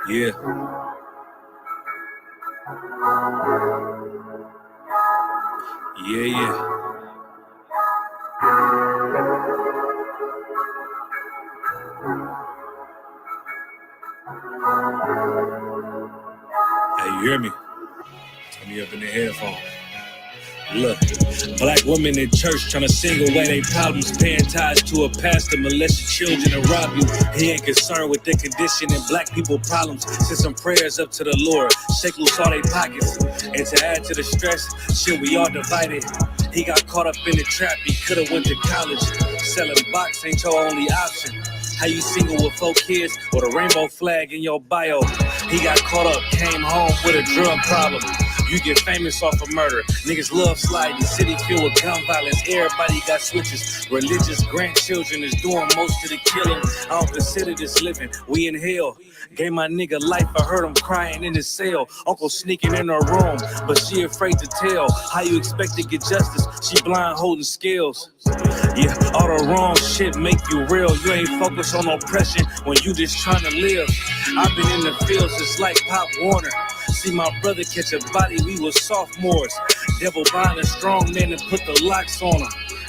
Yeah. Yeah. Hey, you hear me? Turn me up in the headphones. Look, black women in church trying to sing away their problems, paying tithes to a pastor, molest your children and rob you. He ain't concerned with their condition and black people problems. Send some prayers up to the Lord, shake loose all their pockets. And to add to the stress, shit, we all divided. He got caught up in the trap, he could've went to college. Selling box ain't your only option. How you single with 4 kids with a rainbow flag in your bio? He got caught up, came home with a drug problem. You get famous off of murder. Niggas love sliding. City filled with gun violence. Everybody got switches. Religious grandchildren is doing most of the killing. I don't consider this living. We in hell. Gave my nigga life. I heard him crying in his cell. Uncle sneaking in her room, but she afraid to tell. How you expect to get justice? She blind holding scales. Yeah, all the wrong shit make you real. You ain't focused on oppression when you just trying to live. I've been in the fields just like Pop Warner. See my brother catch a body, we was sophomores. Devil buying a strong man and put the locks on him.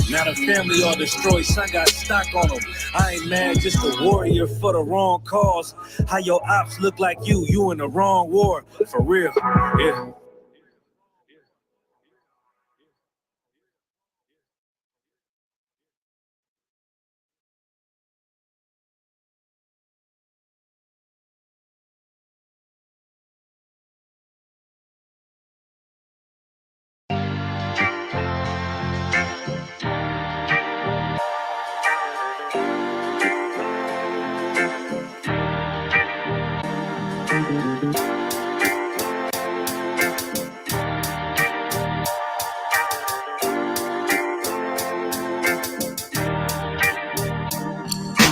Now the family all destroyed, son got stock on him. I ain't mad, just a warrior for the wrong cause. How your ops look like you in the wrong war. For real, yeah.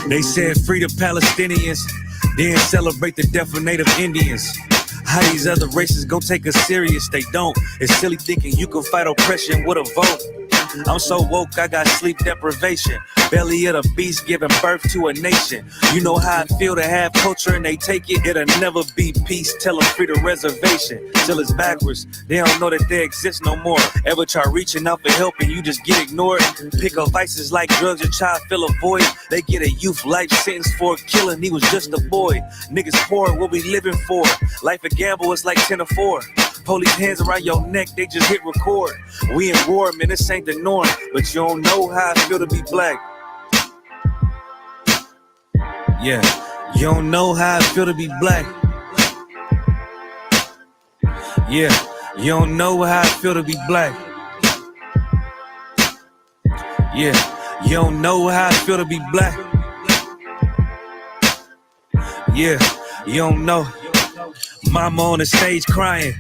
They said free the Palestinians, then celebrate the death of Native Indians. How these other races gon' take us serious? They don't. It's silly thinking you can fight oppression with a vote. I'm so woke, I got sleep deprivation. Belly of the beast giving birth to a nation. You know how I feel to have culture and they take it. It'll never be peace, tell them free the reservation. Till it's backwards, they don't know that they exist no more. Ever try reaching out for help and you just get ignored? Pick up vices like drugs, your child fill a void. They get a youth life sentence for a killing, he was just a boy. Niggas poor, what we living for? Life a gamble, it's like 10 or 4. Police hands around your neck, they just hit record. We in war, man, this ain't the norm. But you don't know how I feel to be black. Yeah, you don't know how I feel to be black. Yeah, you don't know how I feel to be black. Yeah, you don't know how I feel to be black. Yeah, you don't know. Mama on the stage crying.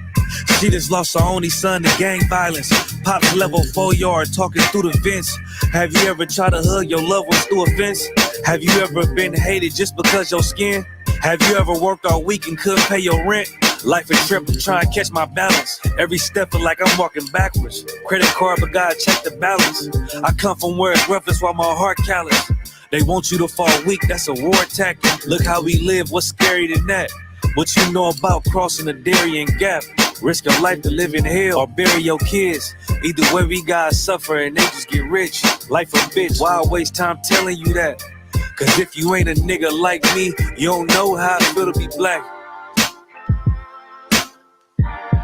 She just lost her only son to gang violence. Pops level 4 yard talking through the vents. Have you ever tried to hug your loved ones through a fence? Have you ever been hated just because your skin? Have you ever worked all week and couldn't pay your rent? Life a trip, I'm trying to catch my balance. Every step feel like I'm walking backwards. Credit card, but God check the balance. I come from where it's rough, that's why my heart callous. They want you to fall weak, that's a war tactic. Look how we live, what's scary than that? What you know about crossing the Darien Gap? Risk your life to live in hell or bury your kids. Either way we gotta suffer and they just get rich. Life a bitch, why I waste time telling you that? Cause if you ain't a nigga like me, you don't know how I feel to be black.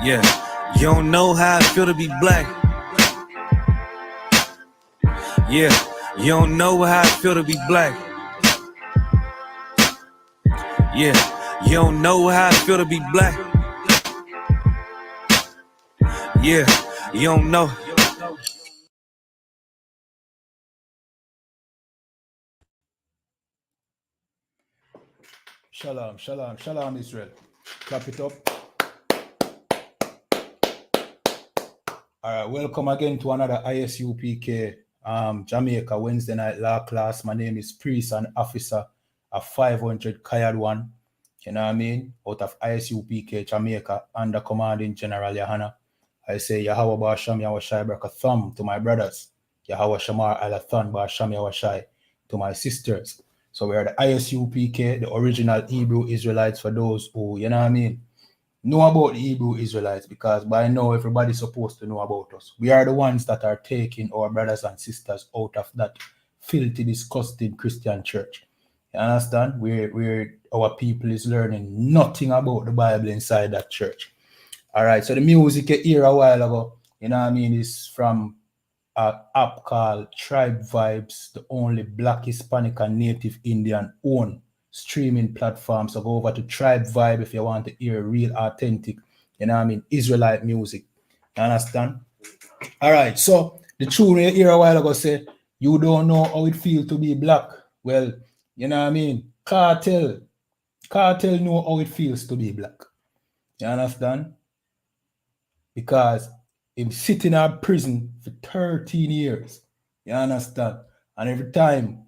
Yeah, you don't know how I feel to be black. Yeah, you don't know how I feel to be black. Yeah, you don't know how I feel to be black. Yeah, you don't know. Shalom, shalom, shalom, Israel. Clap it up. All right, welcome again to another I.S.U.P.K. Jamaica Wednesday night law class. My name is Priest and Officer of 500 Kayad 1. You know what I mean? Out of I.S.U.P.K. Jamaica under commanding General YAHANNA. I say Yahweh Ba'asham Yahweh Barak a thumb to my brothers. Yahweh Shamar Alathan Ba'asham Yahweh to my sisters. So we are the I.S.U.P.K, the original Hebrew Israelites, for those who, you know what I mean, know about the Hebrew Israelites, because by now everybody's supposed to know about us. We are the ones that are taking our brothers and sisters out of that filthy, disgusting Christian church. You understand? Where our people is learning nothing about the Bible inside that church. All right, so the music you hear a while ago, you know what I mean, is from an app called Tribe Vibes, the only Black, Hispanic, and Native Indian owned streaming platform. So go over to Tribe Vibe if you want to hear real, authentic, you know what I mean, Israelite music. You understand? All right, so the tune you hear a while ago say, you don't know how it feels to be black. Well, you know what I mean? Cartel know how it feels to be black. You understand? Because him sitting in prison for 13 years. You understand? And every time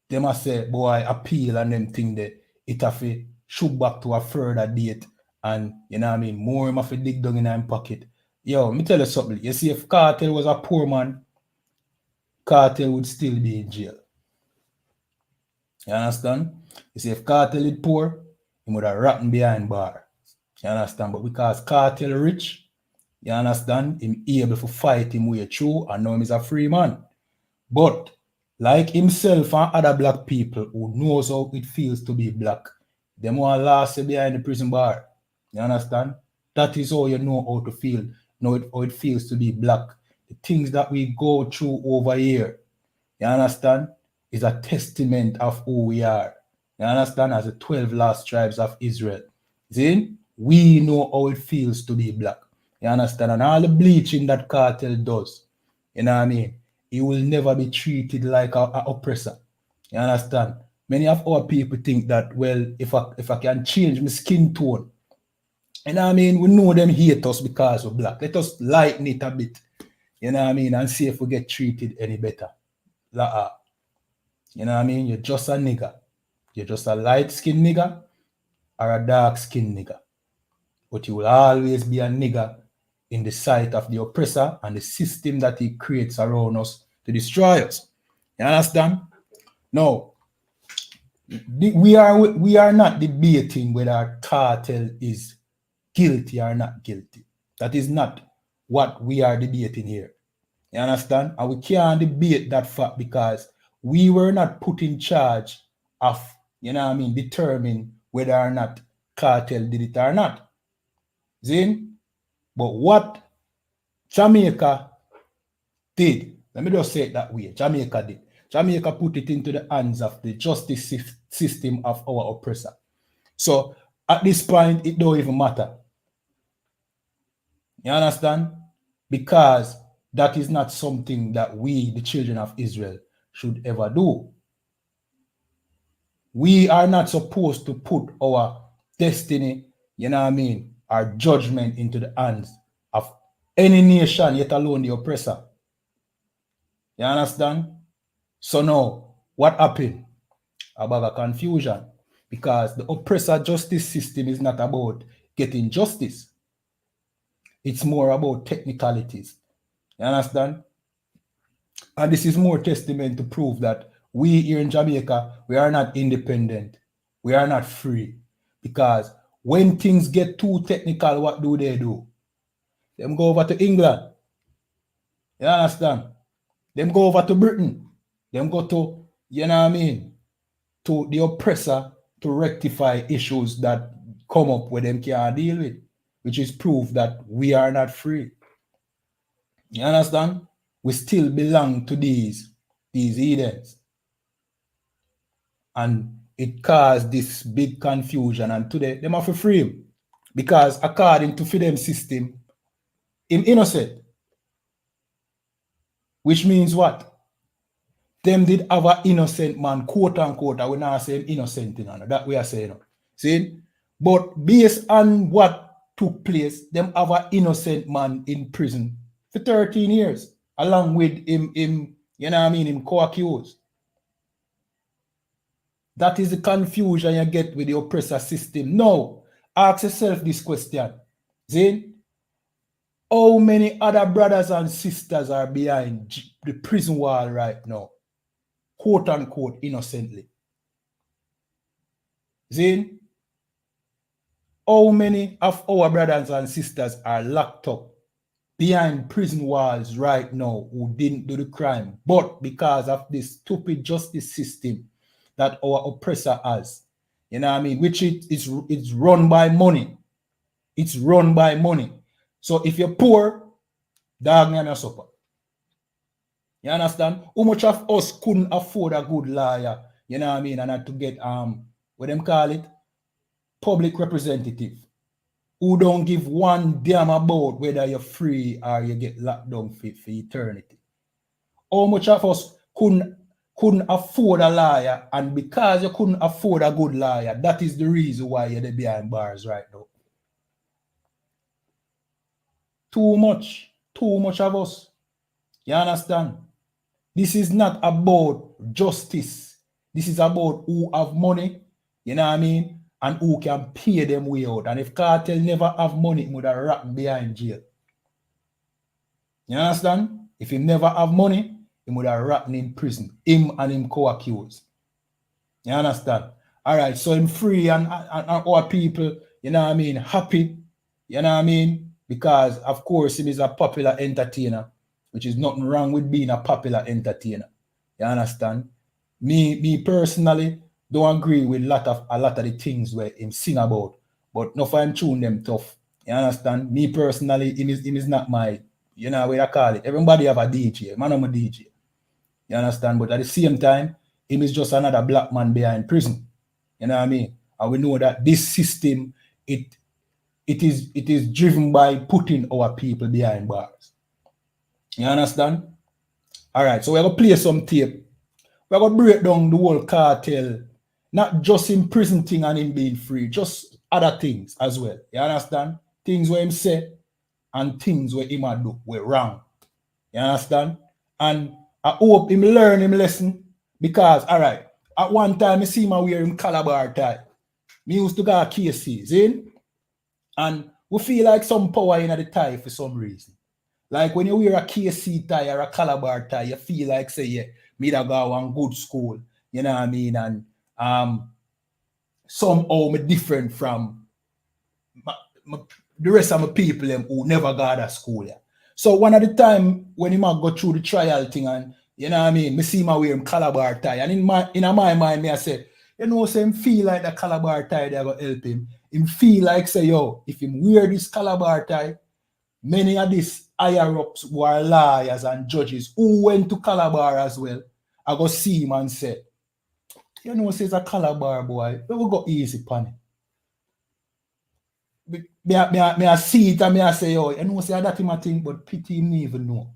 they must say, boy, appeal and them thing that it have to shoot back to a further date. And you know what I mean? More him have to dig down in his pocket. Yo, let me tell you something. You see, if Cartel was a poor man, Cartel would still be in jail. You understand? You see, if Cartel is poor, he would have rotten behind bar. You understand? But because Cartel rich, you understand, him able to fight him way through, and now him is a free man. But like himself and other black people who knows how it feels to be black, them want last behind the prison bar. You understand? That is how you know how to feel, how it feels to be black. The things that we go through over here, you understand, is a testament of who we are. You understand? As the 12 lost tribes of Israel. See? We know how it feels to be black. You understand? And all the bleaching that Cartel does, you know what I mean? He will never be treated like an oppressor. You understand? Many of our people think that, well, if I can change my skin tone, you know what I mean? We know them hate us because we're black. Let us lighten it a bit, you know what I mean? And see if we get treated any better. You know what I mean? You're just a nigga. You're just a light-skinned nigga or a dark-skinned nigga. But you will always be a nigga in the sight of the oppressor and the system that he creates around us to destroy us. You understand? Now, we are not debating whether Cartel is guilty or not guilty. That is not what we are debating here. You understand? And we can't debate that fact because we were not put in charge of, you know what I mean, determine whether or not Cartel did it or not. Zin? But what Jamaica did, let me just say it that way, Jamaica did. Jamaica put it into the hands of the justice system of our oppressor. So at this point, it don't even matter. You understand? Because that is not something that we, the children of Israel, should ever do. We are not supposed to put our destiny, you know what I mean, our judgment into the hands of any nation, yet alone the oppressor. You understand? So now, what happened? About a confusion. Because the oppressor justice system is not about getting justice. It's more about technicalities. You understand? And this is more testament to prove that we here in Jamaica, we are not independent. We are not free. Because when things get too technical, what do? Them go over to England. You understand? Them go over to Britain. Them go to, you know what I mean, to the oppressor to rectify issues that come up where them can't deal with, which is proof that we are not free. You understand? We still belong to these heathens. And it caused this big confusion. And today, them have to free him. Because according to Freedom system, him innocent. Which means what? Them did have an innocent man, quote unquote. I will not say innocent, you know, that we are saying. See? But based on what took place, them have an innocent man in prison for 13 years, along with him, you know what I mean, him co-accused. That is the confusion you get with the oppressor system. Now, ask yourself this question. See? How many other brothers and sisters are behind the prison wall right now? Quote unquote, innocently. See? How many of our brothers and sisters are locked up behind prison walls right now who didn't do the crime, but because of this stupid justice system that our oppressor has, you know what I mean, which it's run by money. It's run by money. So if you're poor, dog me and supper. You understand? How much of us couldn't afford a good lawyer, you know what I mean, and had to get what them call it? Public representative, who don't give one damn about whether you're free or you get locked down for eternity. How much of us couldn't afford a lawyer, and because you couldn't afford a good lawyer, that is the reason why you're behind bars right now. Too much of us. You understand? This is not about justice. This is about who have money, you know what I mean, and who can pay them way out. And if cartel never have money, he would have rotten behind jail. You understand? If he never have money, he would have rotten in prison. Him and him co-accused. You understand? All right, so him free and our people, you know what I mean, happy, you know what I mean, because of course him is a popular entertainer, which is nothing wrong with being a popular entertainer. You understand? Me personally don't agree with a lot of the things where him sing about, but no for him tune them tough. You understand? Me personally, him is not my, you know what I call it. Everybody have a DJ. Man, I'm a DJ. You understand? But at the same time, him is just another black man behind prison. You know what I mean? And we know that this system, it is driven by putting our people behind bars. You understand? All right, so we're going to play some tape. We're going to break down the whole cartel, not just in prison thing and him being free, just other things as well. You understand? Things where him say and things where him do were wrong. You understand? And I hope him learn him lesson, because, all right, at one time I see him wear him Calabar tie. Me used to go cases, and we feel like some power in the tie for some reason. Like when you wear a KC tie or a Calabar tie, you feel like, say, yeah, me da go one good school, you know what I mean? And somehow me different from the rest of my people who never got to school. Yeah. So one of the time when he might go through the trial thing, and you know what I mean, me see him wear him Calabar tie, and in my mind, me I say, you know, say him feel like the Calabar tie they go help him. Him feel like, say, yo, if him wear this Calabar tie, many of these higher-ups who are lawyers and judges who went to Calabar as well, I go see him and say, you know, says a Calabar boy, we will go easy upon it. Me I see it and me I say, yo, you know, say that him a thing, but pity him even know.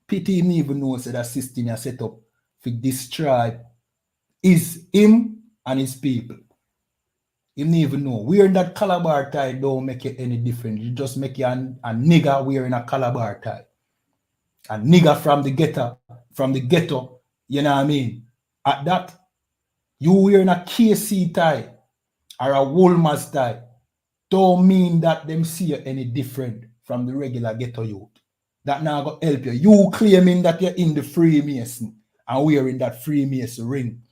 Pity him even know, say that system you set up for destroy is him and his people. You don't even know. Wearing that Calabar tie don't make it any different. You just make you a nigger wearing a Calabar tie. A nigger from the ghetto, you know what I mean? At that, you wearing a KC tie or a Wolmer's tie don't mean that them see you any different from the regular ghetto youth. That now going to help you. You claiming that you're in the Freemason and wearing that Freemason ring,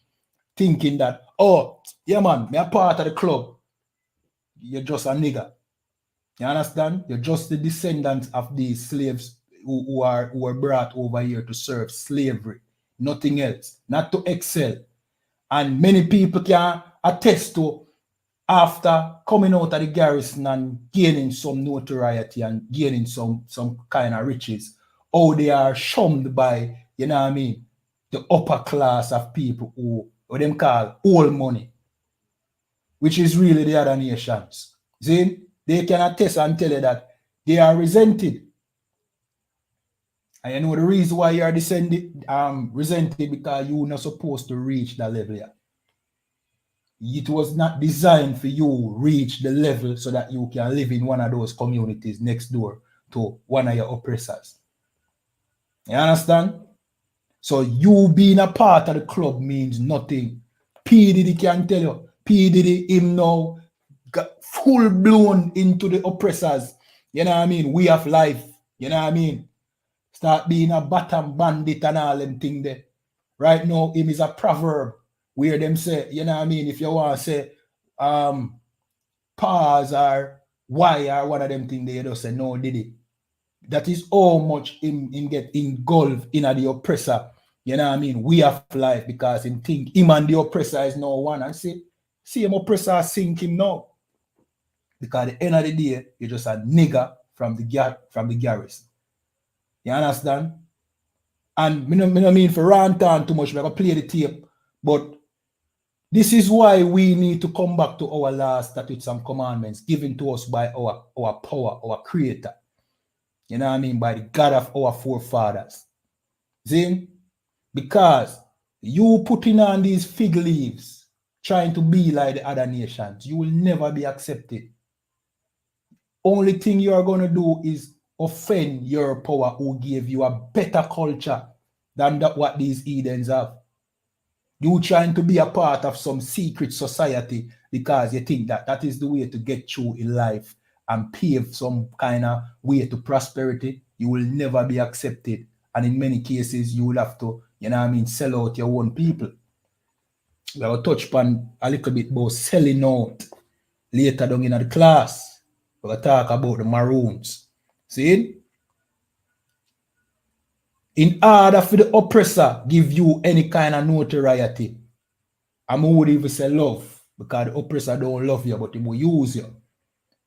thinking that, oh, yeah man, me a part of the club. You're just a nigger. You understand? You're just the descendants of these slaves who were brought over here to serve slavery. Nothing else. Not to excel. And many people can attest to, after coming out of the garrison and gaining some notoriety and gaining some kind of riches, how they are shunned by, you know what I mean, the upper class of people who what them call old money, which is really the other nations. See, they can attest and tell you that they are resented. And you know the reason why you are resented, because you're not supposed to reach that level here. It was not designed for you reach the level so that you can live in one of those communities next door to one of your oppressors. You understand? So you being a part of the club means nothing. P. Diddy can tell you. P. Diddy, him now got full blown into the oppressors. You know what I mean? Way of life. You know what I mean? Start being a bottom bandit and all them thing there. Right now, him is a proverb. where them say, you know what I mean, if you want to say pause or why or one of them things, they just say no, did it. That is how much him get engulfed in the oppressor. You know what I mean? We have life because him think him and the oppressor is no one. And see him oppressor sink him now. Because at the end of the day, you're just a nigger from the garrison. You understand? And me no mean for rant on too much, we're gonna play the tape. But this is why we need to come back to our laws, statutes, and commandments given to us by our power, our creator. You know what I mean? By the God of our forefathers. See? Because you putting on these fig leaves, trying to be like the other nations, you will never be accepted. Only thing you are going to do is offend your power who gave you a better culture than what these Edens have. You trying to be a part of some secret society because you think that is the way to get through in life and pave some kind of way to prosperity. You will never be accepted. And in many cases, you will have to, you know what I mean, sell out your own people. We will touch upon a little bit about selling out later down in the class. We will talk about the Maroons. See? In order for the oppressor give you any kind of notoriety, I would even say love, because the oppressor don't love you, but he will use you.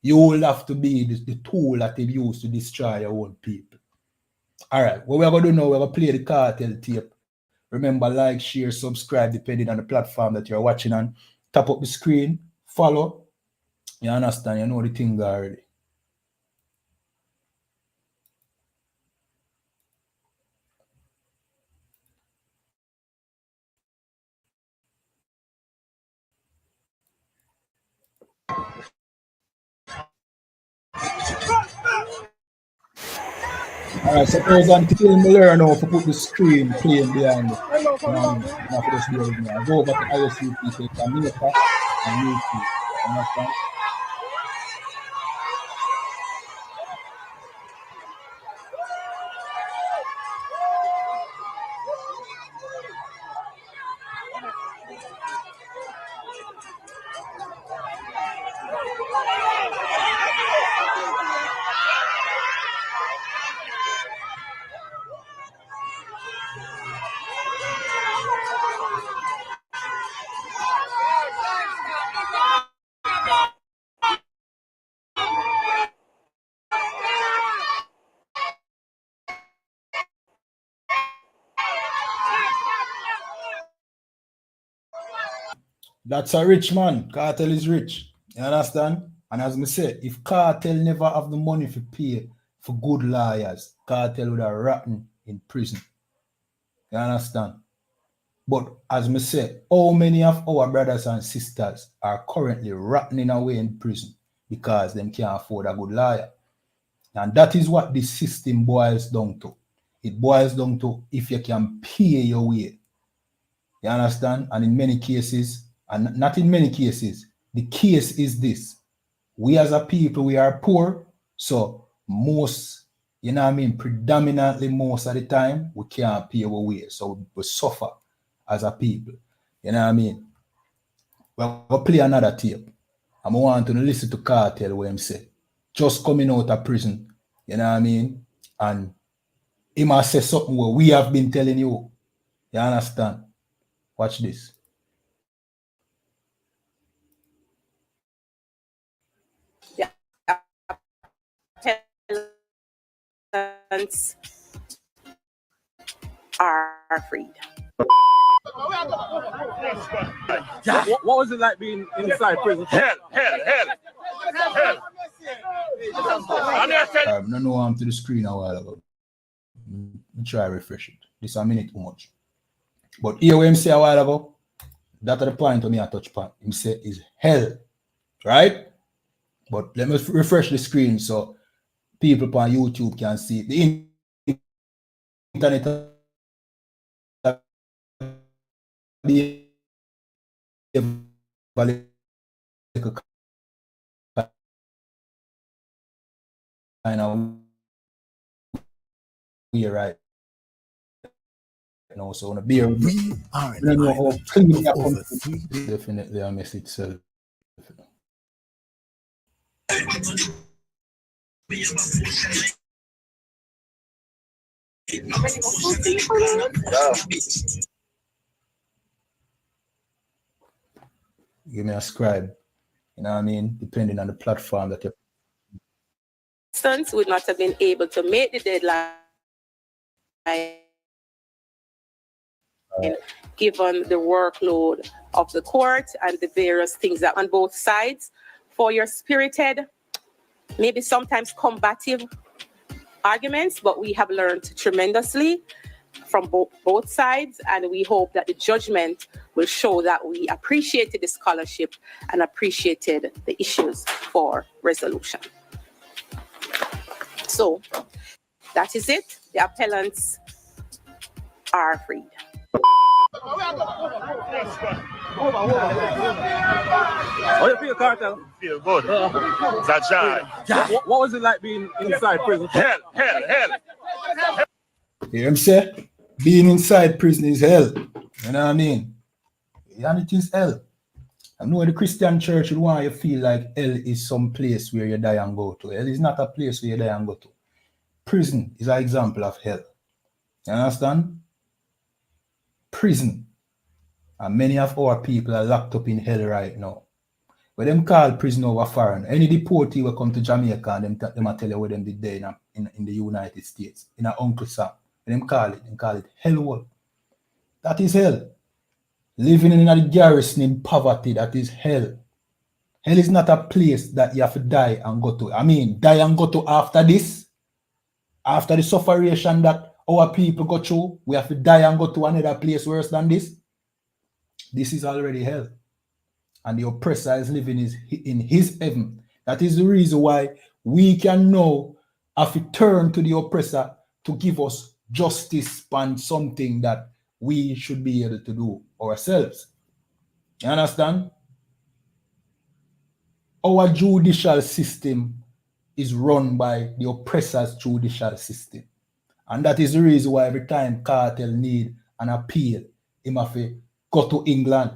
You will have to be the tool that they use to destroy your own people. All right, what we're going to do now, we're going to play the cartel tape. Remember, like, share, subscribe, depending on the platform that you're watching on. Tap up the screen, follow. You understand? You know the thing already. All right, suppose until me learn how to put the screen playing behind it. You know what I mean? You have to just bear with me. I go over to I.S.U.P.K, Jamaica, and YouTube. You understand? That's a rich man. Cartel is rich. You understand? And as me say, if cartel never have the money to pay for good lawyers, cartel would have rotten in prison. You understand? But as me say, how many of our brothers and sisters are currently rotting away in prison because them can't afford a good lawyer? And that is what this system boils down to. It boils down to if you can pay your way. You understand? And in many cases, and not in many cases, the case is this. We as a people, we are poor. So most, you know what I mean, predominantly most of the time, we can't pay our way. So we suffer as a people. You know what I mean? We'll play another tape. I want to listen to Cartel what him say. Just coming out of prison. You know what I mean? And he must say something what we have been telling you. You understand? Watch this. Yeah. Appellants are freed. What was it like being inside prison? Hell. I don't know I'm to the screen a while ago. Let me try refresh it. This is a minute too much. But here what him say a while ago, that's the point to me I touch upon. Him say is hell. Right? But let me refresh the screen so people on YouTube can see the internet kind of way right You know, so on a beer, We are I don't an know how island clean of that over comes. 3 billion. Definitely a message. So give me a scribe. You know what I mean? Depending on the platform that you're. Would not have been able to make the deadline given the workload of the court and the various things that on both sides. For your spirited, maybe sometimes combative arguments, but we have learned tremendously from both sides, and we hope that the judgment will show that we appreciated the scholarship and appreciated the issues for resolution. So that is it. The appellants are freed. How you feel, Cartel? Feel good. That's right. What was it like being inside prison? Hell. You know what I'm saying? Being inside prison is hell. You know what I mean? And it is hell. I know the Christian church would want you to feel like hell is some place where you die and go to. Hell is not a place where you die and go to. Prison is an example of hell. You understand? Prison. And many of our people are locked up in hell right now. But them call prison over foreign. Any deportee will come to Jamaica and them tell you what them did there in the United States. In a Uncle Sam. Them call it hell world. That is hell. Living in a garrison in poverty, that is hell. Hell is not a place that you have to die and go to. I mean, die and go to after this. After the sufferation that our people go through, we have to die and go to another place worse than this. This is already hell. And the oppressor is living in his heaven. That is the reason why we can now have to turn to the oppressor to give us justice and something that we should be able to do ourselves. You understand? Our judicial system is run by the oppressor's judicial system. And that is the reason why every time Cartel need an appeal, he have to go to England,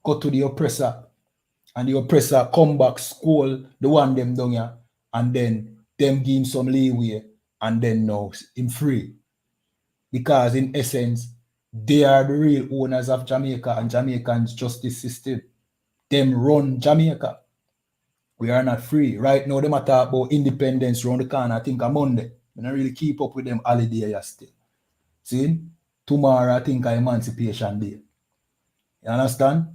go to the oppressor, and the oppressor come back, school the one them down here, and then them give him some leeway, and then now him free. Because in essence, they are the real owners of Jamaica and Jamaican's justice system. Them run Jamaica. We are not free. Right now, they talk about independence around the corner, I think on Monday. I don't really keep up with them holiday still. See? Tomorrow, I think Emancipation Day. You understand?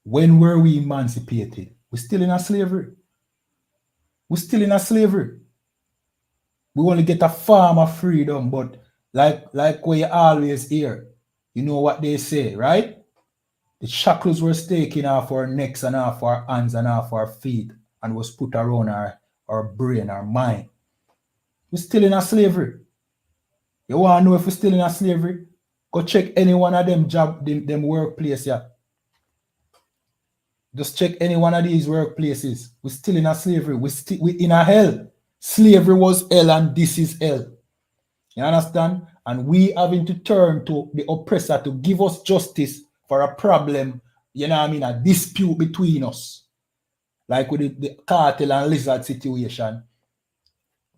When were we emancipated? We're still in a slavery. We're still in a slavery. We want to get a form of freedom, but like what you always hear, you know what they say, right? The shackles were taken off our necks and off our hands and off our feet and was put around our brain, our mind. We're still in a slavery. You want to know if we're still in a slavery? Go check any one of them them workplace, yeah. Just check any one of these workplaces. We're still in a slavery. We're in a hell. Slavery was hell and this is hell. You understand? And we having to turn to the oppressor to give us justice for a problem, you know what I mean, a dispute between us. Like with the cartel and lizard situation.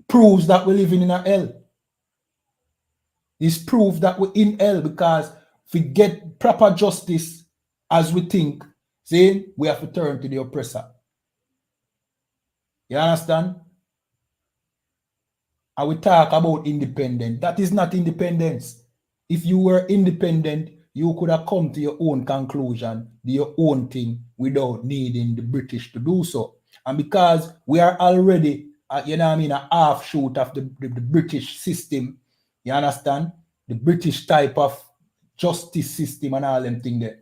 Proves that we're living in a hell. This proves that we're in hell because if we get proper justice as we think, see, we have to turn to the oppressor. You understand? And we talk about independence. That is not independence. If you were independent, you could have come to your own conclusion, do your own thing without needing the British to do so. And because we are already, you know what I mean, a offshoot of the British system, you understand? The British type of justice system and all them things there.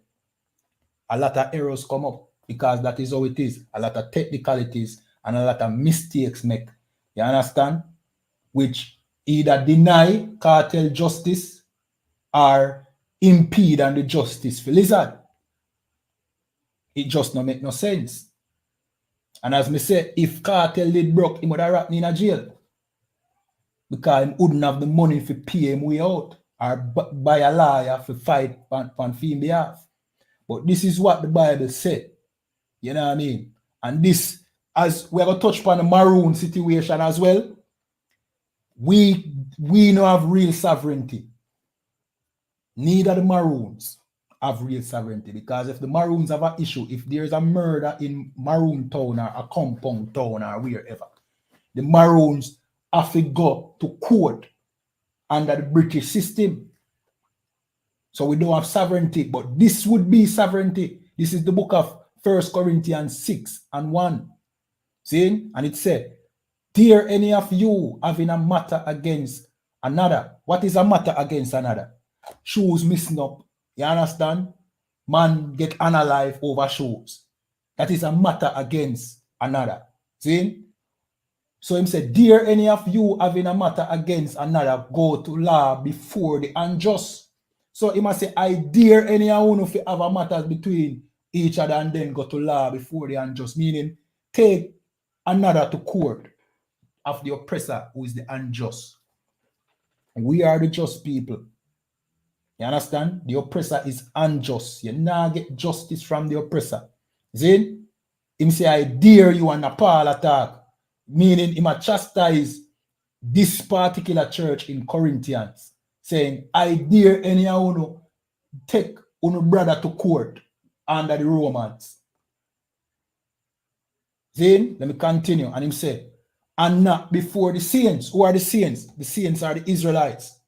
A lot of errors come up because that is how it is. A lot of technicalities and a lot of mistakes make. You understand? Which either deny cartel justice or impede on the justice for lizard. It just don't make no sense. And as me say, if cartel did broke, he would have wrapped in a jail. Because he wouldn't have the money to pay him way out. or by a lawyer to fight on female behalf. But this is what the Bible said. You know what I mean? And this, as we're going to touch upon the Maroon situation as well, we don't have real sovereignty. Neither the Maroons have real sovereignty, because if the Maroons have an issue, if there's a murder in Maroon Town or a compound town or wherever, the Maroons have to go to court under the British system. So we don't have sovereignty, but this would be sovereignty. This is the book of 1 Corinthians 6:1. See? And it said, "Dear any of you having a matter against another." What is a matter against another? Shoes missing up. You understand? Man get unalive over shoes. That is a matter against another. See? So him said, "Dear any of you having a matter against another, go to law before the unjust." So he must say, "I dare any of you if you have a matter between each other and then go to law before the unjust." Meaning, take another to court of the oppressor who is the unjust. We are the just people. You understand? The oppressor is unjust. You now get justice from the oppressor. See? Him say, "I dare you," and a Paul attack. Meaning, he might chastise this particular church in Corinthians, saying, "I dare any of you take your brother to court under the Romans." Then, let me continue. And him say, "And not before the saints." Who are the saints? The saints are the Israelites.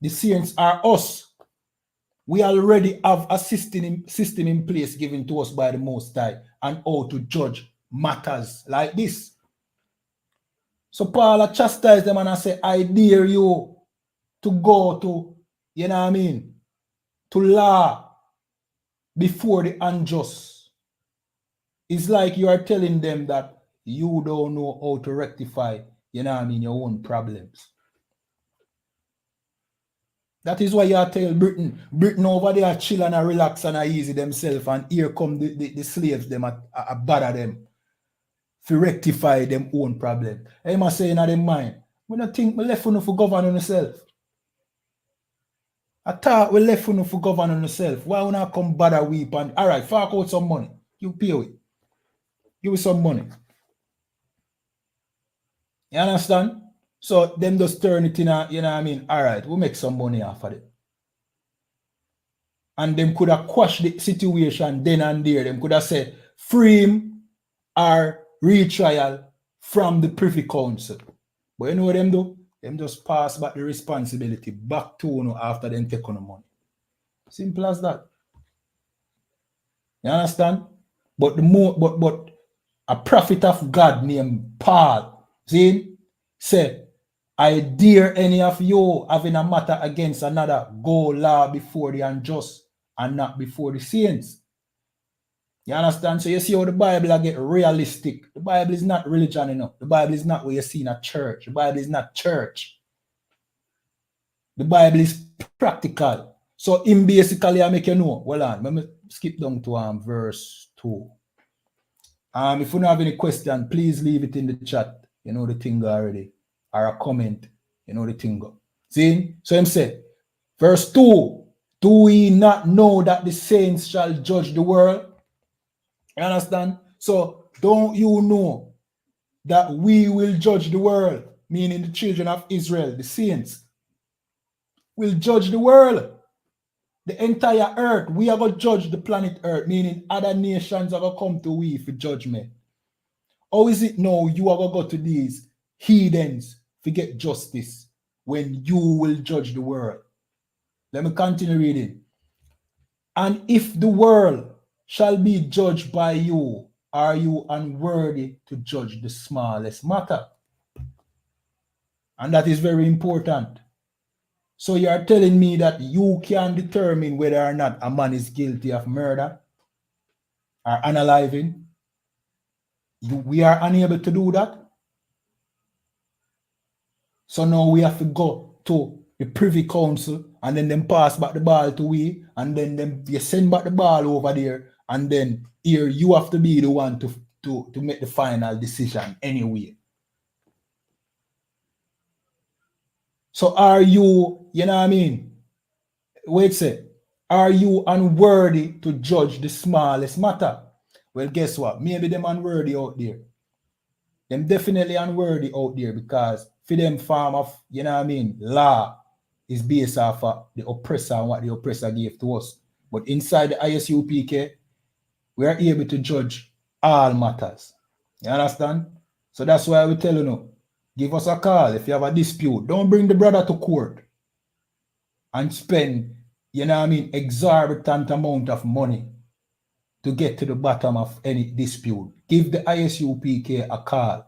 The saints are us. We already have a system in place given to us by the Most High and how to judge matters like this. So Paul chastised them and I say, "I dare you to go to, you know what I mean, to law before the unjust." It's like you are telling them that you don't know how to rectify, you know what I mean, your own problems. That is why you tell Britain over there chill and relax and easy themselves, and here come the slaves, them a bother them to rectify them own problem. I must say in their mind, we don't think we left for govern on yourself. I thought we left for govern on yourself. Why we not come bother weep and all right, fork out some money. You pay it. Give me some money. You understand? So them just turn it in a, you know what I mean? All right, we'll make some money off of it. And them could have quashed the situation then and there. Them could have said, free him or retrial from the Privy Council. But you know what them do? Them just pass back the responsibility back to you after them take on the money. Simple as that. You understand? But but a prophet of God named Paul, see, said, "I dare any of you having a matter against another, go law before the unjust and not before the saints." You understand? So you see how the Bible get realistic. The Bible is not religion enough. The Bible is not what you see in a church. The Bible is not church. The Bible is practical. So in basically I make you know. Well on, let me skip down to verse 2. If you don't have any question, please leave it in the chat. You know the thing already. Or a comment. You know the thing. See? So him say, verse 2, "Do we not know that the saints shall judge the world?" You understand? So don't you know that we will judge the world? Meaning the children of Israel, the saints, will judge the world. The entire earth. We are going to judge the planet earth, meaning other nations are going to come to we for judgment. How is it now you are going to go to these heathens to get justice when you will judge the world? Let me continue reading. "And if the world shall be judged by you, are you unworthy to judge the smallest matter?" And that is very important. So you are telling me that you can determine whether or not a man is guilty of murder or unaliving? We are unable to do that. So now we have to go to the Privy Council and then them pass back the ball to we, and then you send back the ball over there, and then here you have to be the one to make the final decision anyway. So are you, you know what I mean? Wait a sec. Are you unworthy to judge the smallest matter? Well, guess what? Maybe them unworthy out there. Them definitely unworthy out there because for them form of, you know what I mean, law is based off of the oppressor and what the oppressor gave to us. But inside the I.S.U.P.K, we are able to judge all matters. You understand? So that's why we tell you now, give us a call if you have a dispute. Don't bring the brother to court and spend, you know what I mean, exorbitant amount of money to get to the bottom of any dispute. Give the I.S.U.P.K a call.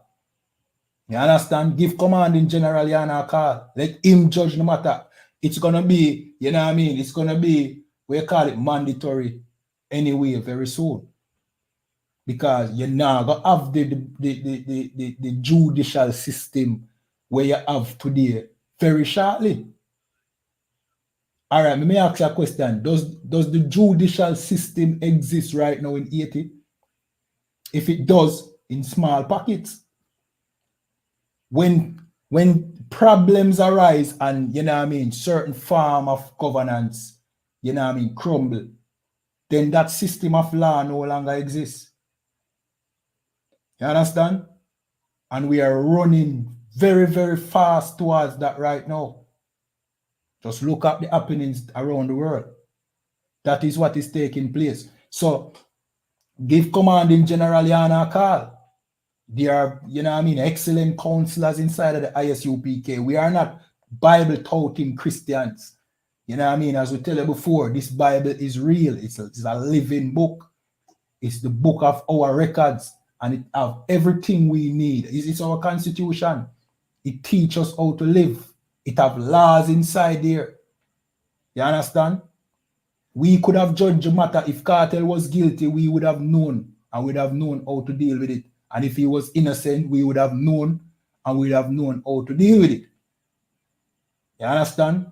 You understand? Give Commanding General YAHANNA a call. Let him judge the matter. It's going to be, you know what I mean, it's going to be, we call it mandatory anyway very soon. Because you're now going to have the judicial system where you have today very shortly. All right, let me ask you a question. Does the judicial system exist right now in Haiti? If it does, in small pockets. When problems arise and, you know what I mean, certain form of governance, you know what I mean, crumble, then that system of law no longer exists. You understand? And we are running very, very fast towards that right now. Just look at the happenings around the world. That is what is taking place. So give Commanding General YAHANNA a call. There are, you know what I mean, excellent counselors inside of the I.S.U.P.K. We are not Bible-touting Christians. You know what I mean? As we tell you before, this Bible is real. It's a living book. It's the book of our records. And it has everything we need. It's our constitution. It teaches us how to live. It has laws inside there. You understand? We could have judged the matter. If Cartel was guilty, we would have known. And we'd have known how to deal with it. And if he was innocent, we would have known and we'd have known how to deal with it. You understand?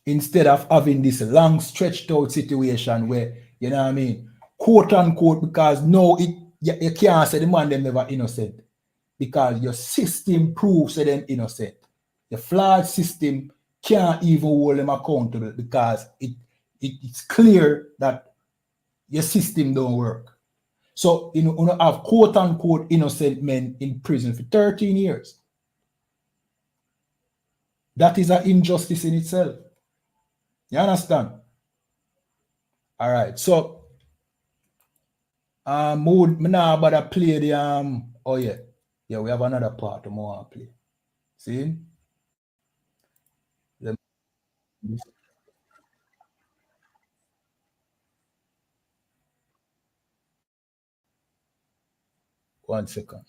Instead of having this long stretched out situation where, you know what I mean, quote unquote, because no, you can't say the man them never innocent. Because your system proves that them innocent. The flawed system can't even hold them accountable because it's clear that your system don't work. So, you know, have quote-unquote innocent men in prison for 13 years. That is an injustice in itself. You understand? All right. So, me now about to play the, oh yeah. Yeah, we have another part to more play. See? One second.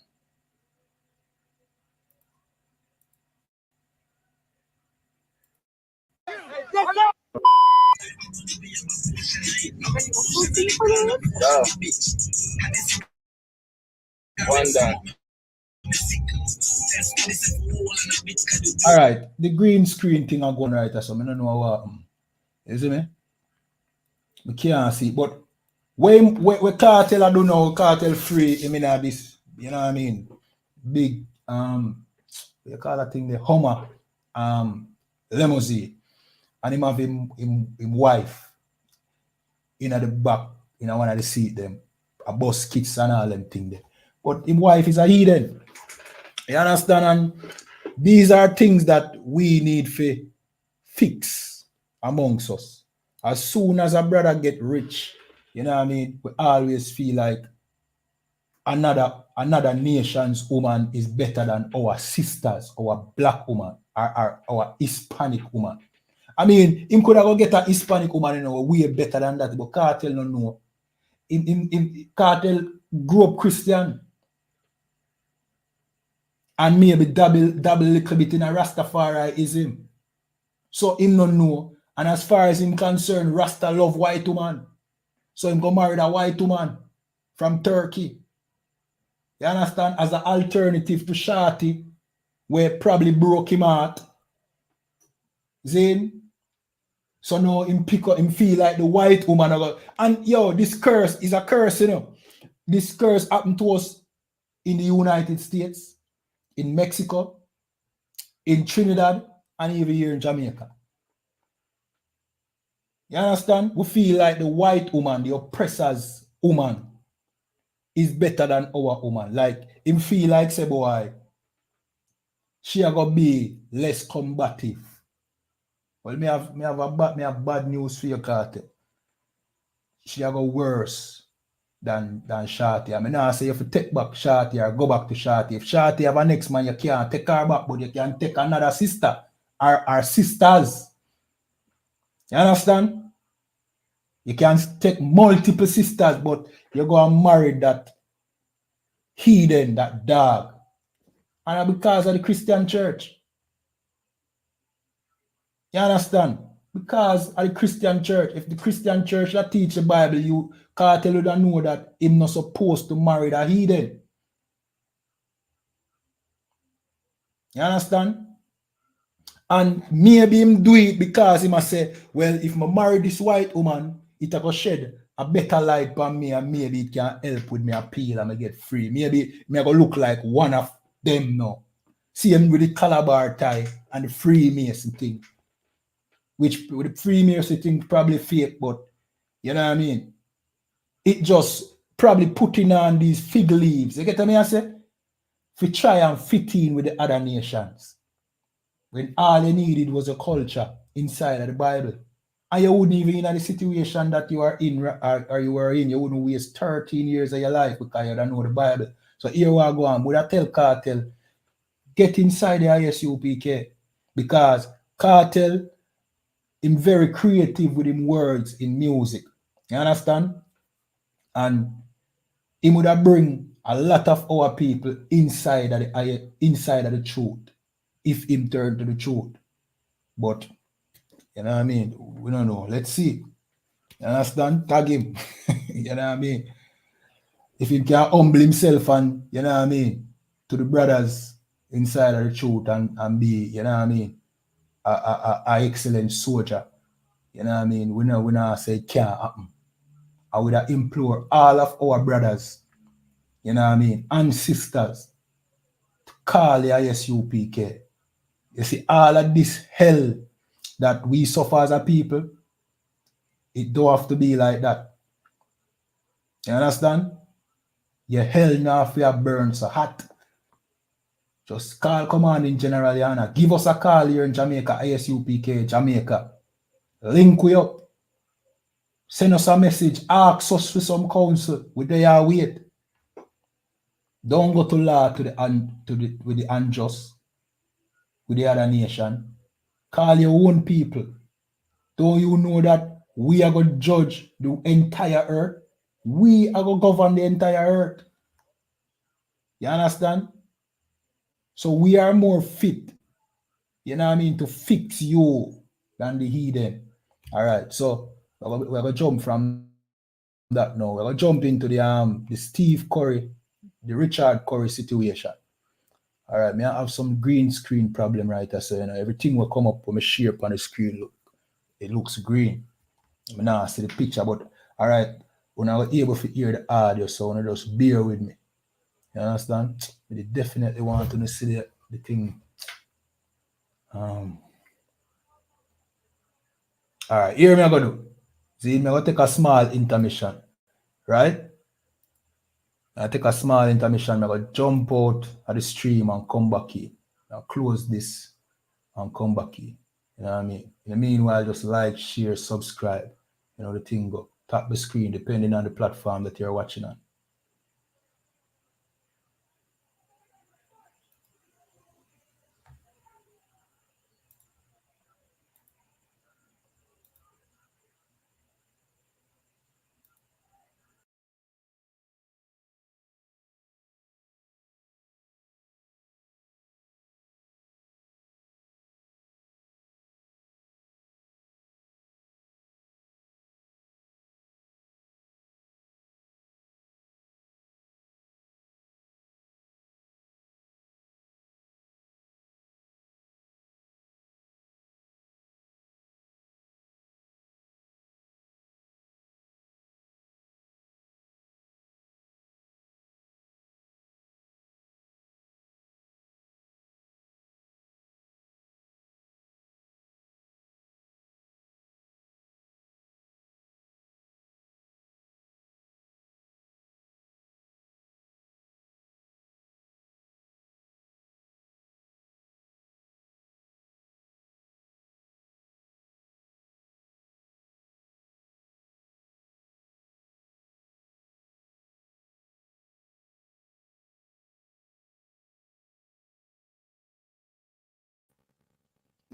One down. All right, the green screen thing I'm going right, so I don't know what happened. You see me? We can't see, but when Cartel, I don't know, Cartel free, I mean, this, you know what I mean? Big, you call that thing the Hummer, limousine, and him have him wife in at the back, you know, one of the seat them, a bus kits and all them thing there. But his wife is a heathen. You understand? And these are things that we need to fix amongst us. As soon as a brother get rich, you know what I mean, we always feel like another nation's woman is better than our sisters, our black woman, our Hispanic woman. I mean, him could have go get a Hispanic woman, you know, way better than that, but Cartel no know. In Cartel grew up Christian. And maybe double a little bit in a Rastafariism. So him no know. And as far as him concerned, Rasta love white woman. So him go marry a white woman from Turkey. You understand? As an alternative to Shati, where probably broke him heart. Zane. So now him pick up, him feel like the white woman. And yo, this curse is a curse, you know. This curse happened to us in the United States, in Mexico, in Trinidad and even here in Jamaica. You understand? We feel like the white woman, the oppressor's woman, is better than our woman. Like, him feel like, say, boy, she a gonna be less combative. Well, me have bad news for you, Carter. She a go worse than Shorty. I mean, now I say if you take back Shorty or go back to Shorty. If Shorty have a next man, you can't take her back, but you can take another sister or sisters. You understand? You can take multiple sisters, but you go and marry that heathen, that dog. And because of the Christian church. You understand? Because of the Christian church. If the Christian church that teach the Bible, you can't tell you that know that him not supposed to marry that heathen. You understand? And maybe him do it because he must say, well, if I marry this white woman, it will shed a better light on me and maybe it can help with me appeal and I get free. Maybe me go look like one of them now. See him with the Calabar tie and the Freemason thing. Which with the Freemason thing probably fake, but you know what I mean? It just probably putting on these fig leaves. You get what I say? To try and fit in with the other nations. When all you needed was a culture inside of the Bible. And you wouldn't even in the situation that you are in or you were in, you wouldn't waste 13 years of your life because you don't know the Bible. So here we go on. Would I tell Cartel, get inside the I.S.U.P.K. because Cartel is very creative with him words in music. You understand? And he would have bring a lot of our people inside of the truth if him turn to the truth. But you know what I mean? We don't know. Let's see. You understand? Tag him. You know what I mean? If he can humble himself and, you know what I mean, to the brothers inside of the truth and be, you know what I mean, a excellent soldier. You know what I mean? We not say it can't happen. I would implore all of our brothers, you know what I mean, and sisters to call the I.S.U.P.K. You see, all of this hell that we suffer as a people, it don't have to be like that. You understand? Your hell now for burn so hot. Just call command in General YAHANNA. Give us a call here in Jamaica, I.S.U.P.K. Jamaica. Link we up. Send us a message. Ask us for some counsel. We there wait. Don't go to law with the unjust, with the other nation. Call your own people. Don't you know that we are going to judge the entire earth? We are going to govern the entire earth. You understand? So we are more fit, you know what I mean, to fix you than the heathen. All right, so we're going to jump from that now. We're going to jump into the Steve Curry, the Richard Curry situation. All right, I have some green screen problem right there. So, you know, everything will come up when I share up on the screen. It looks green. I now see the picture, but all right, when I was able to hear the audio, so I just bear with me. You understand? They definitely want to see the thing. All right, here me I go do. See, me I go take a small intermission, right? I take a small intermission, I go jump out of the stream and come back in. Now close this and come back in. You know what I mean? In the meanwhile, just like, share, subscribe. You know the thing go. Tap the screen depending on the platform that you're watching on.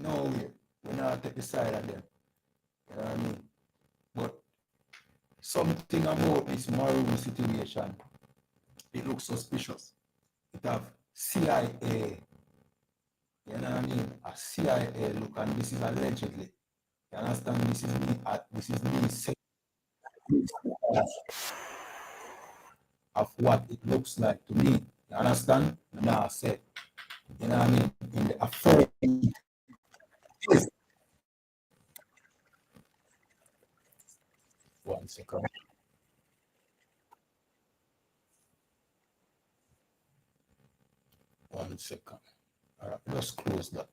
No way. We're not take the side of them. You know what I mean? But something about this Maroon situation, it looks suspicious. It have CIA. You know what I mean? A CIA look, and this is allegedly. You understand? This is me saying of what it looks like to me. You understand? Now I said, you know what I mean? In the affirmative. One second. One second. All right, just close that.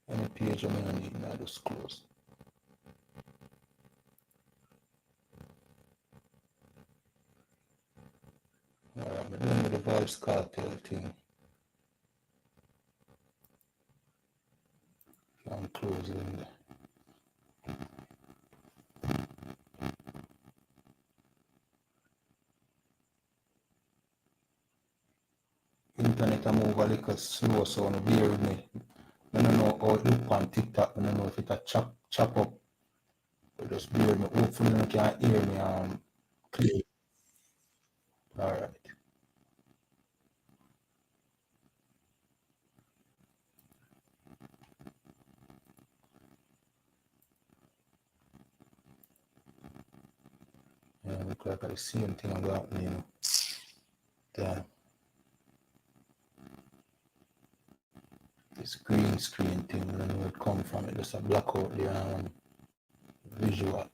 Any page I'm gonna need now, just close. All right, I'm doing with the Vibes Cartel thing. I'm closing there. Internet I move a little slow, so no bear with me. I don't know how it look on TikTok. I don't know if it a chop up. But just bear with me. Hopefully you can hear me clear. All right. Yeah, look like the same thing about me, you know. Damn. This green screen thing, I don't know where it come from. It just a blackout there visual.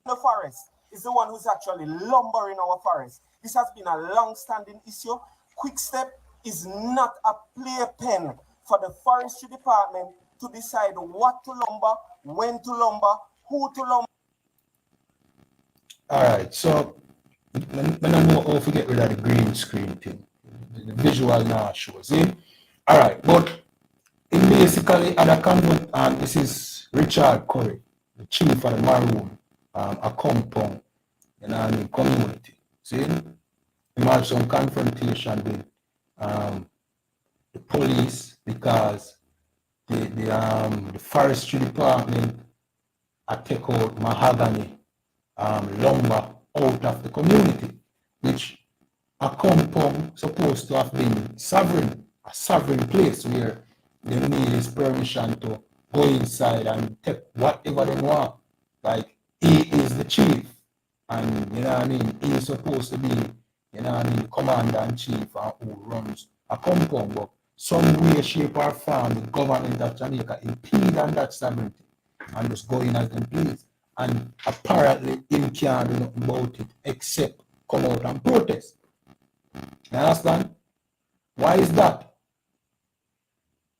The forest is the one who's actually lumbering our forest. This has been a long-standing issue. Quick Step is not a playpen for the forestry department to decide what to lumber, when to lumber, who to lumber. All right, so when I know how to get rid of the green screen thing, the visual now shows. See? All right, but it basically at a convent, and this is Richard Curry, the chief of the Maroon, a compound, you know what I mean, community. See? We had some confrontation with the police because the forestry department take out mahogany lumber out of the community, which a compound supposed to have been sovereign, a sovereign place where they need his permission to go inside and take whatever they want. Like, he is the chief, and you know what I mean, he is supposed to be, you know what I mean, commander in chief who runs a compound. But some way, shape, or form, the government of Jamaica impede on that sovereignty and just go in as them please. And apparently, him can't do nothing about it except come out and protest. You understand? Why is that?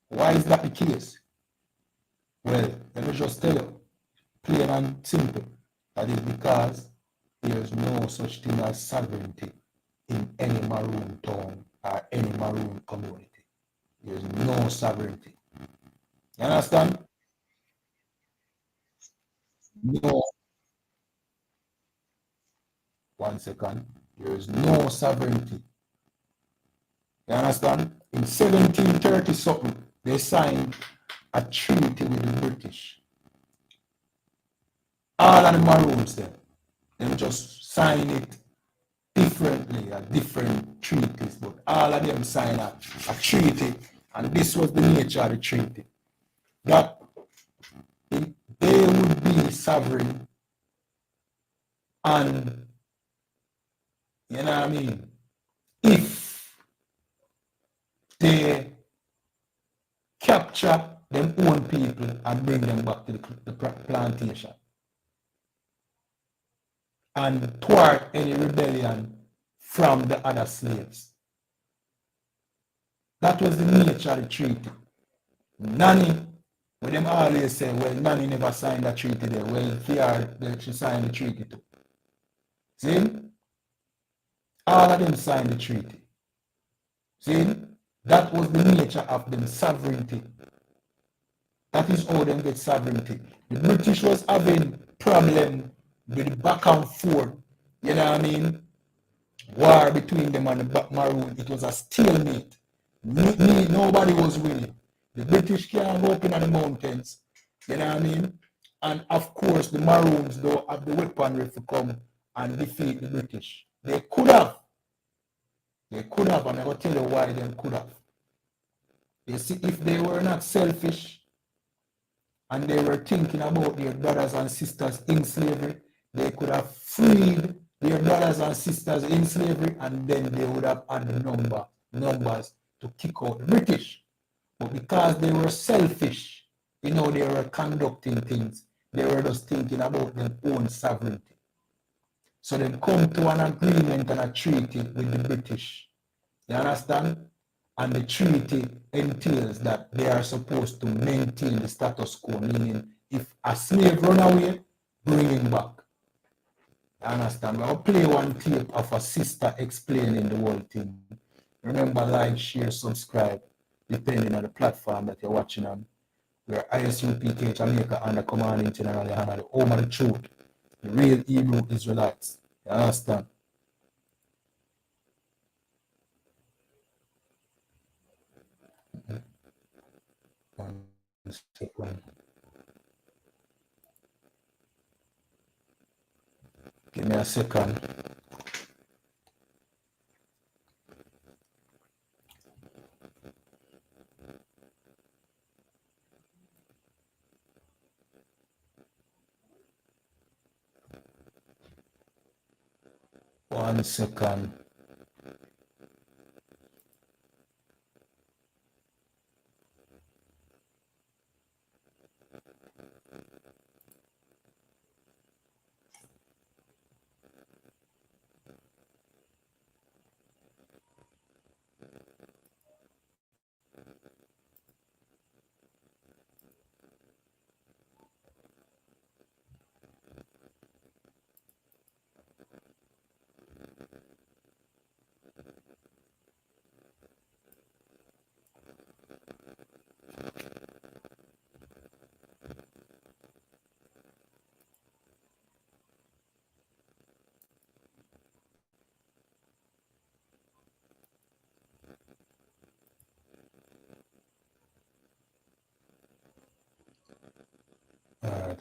Why is that the case? Well, let me just tell you, plain and simple. That is because there is no such thing as sovereignty in any Maroon town or any Maroon community. There is no sovereignty. You understand? No. One second. There is no sovereignty. You understand? In 1730 something, they signed a treaty with the British. All of the Maroons there, them just sign it differently, a different treaties, but all of them sign a treaty, and this was the nature of the treaty. That they would be sovereign and, you know what I mean, if they capture them own people and bring them back to the plantation and thwart any rebellion from the other slaves. That was the nature of the treaty. Nanny, when them always say, well, Nanny never signed the treaty there. Well, Fiar, she signed the treaty too. See? All of them signed the treaty. See? That was the nature of them sovereignty. That is how them get sovereignty. The British was having problem with the back and forth, you know what I mean? War between them and the Maroon. It was a stalemate. Nobody was winning. The British can't go up in the mountains, you know what I mean? And of course, the Maroons don't have the weaponry to come and defeat the British. They could have. They could have, and I will tell you why they could have. You see, if they were not selfish and they were thinking about their brothers and sisters in slavery, they could have freed their brothers and sisters in slavery, and then they would have had the numbers to kick out the British. But because they were selfish, you know, they were conducting things, they were just thinking about their own sovereignty. So they come to an agreement and a treaty with the British. You understand? And the treaty entails that they are supposed to maintain the status quo, meaning if a slave run away, bring him back. You understand? I'll play one tape of a sister explaining the whole thing. Remember, like, share, subscribe, depending on the platform that you're watching on. We're I.S.U.P.K, Jamaica, and the commanding general, YAHANNA, the home of the truth, the real Hebrew Israelites. You understand? One second. Give me a second. One second.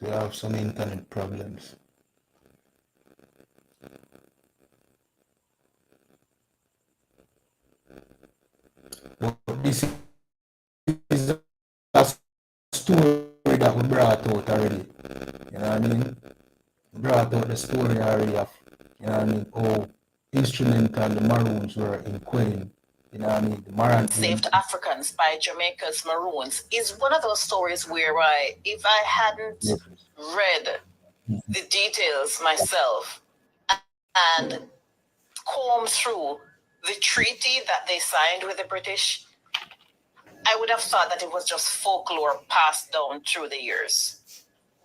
We have some internet problems. But this is a story that we brought out already. You know what I mean? We brought out the story already of, you know what I mean, how instrumental the Maroons were in quelling, you know what I mean, the Maroon Saved Africans by Jamaica's Maroons is one of those stories where if I hadn't read the details myself and combed through the treaty that they signed with the British, I would have thought that it was just folklore passed down through the years.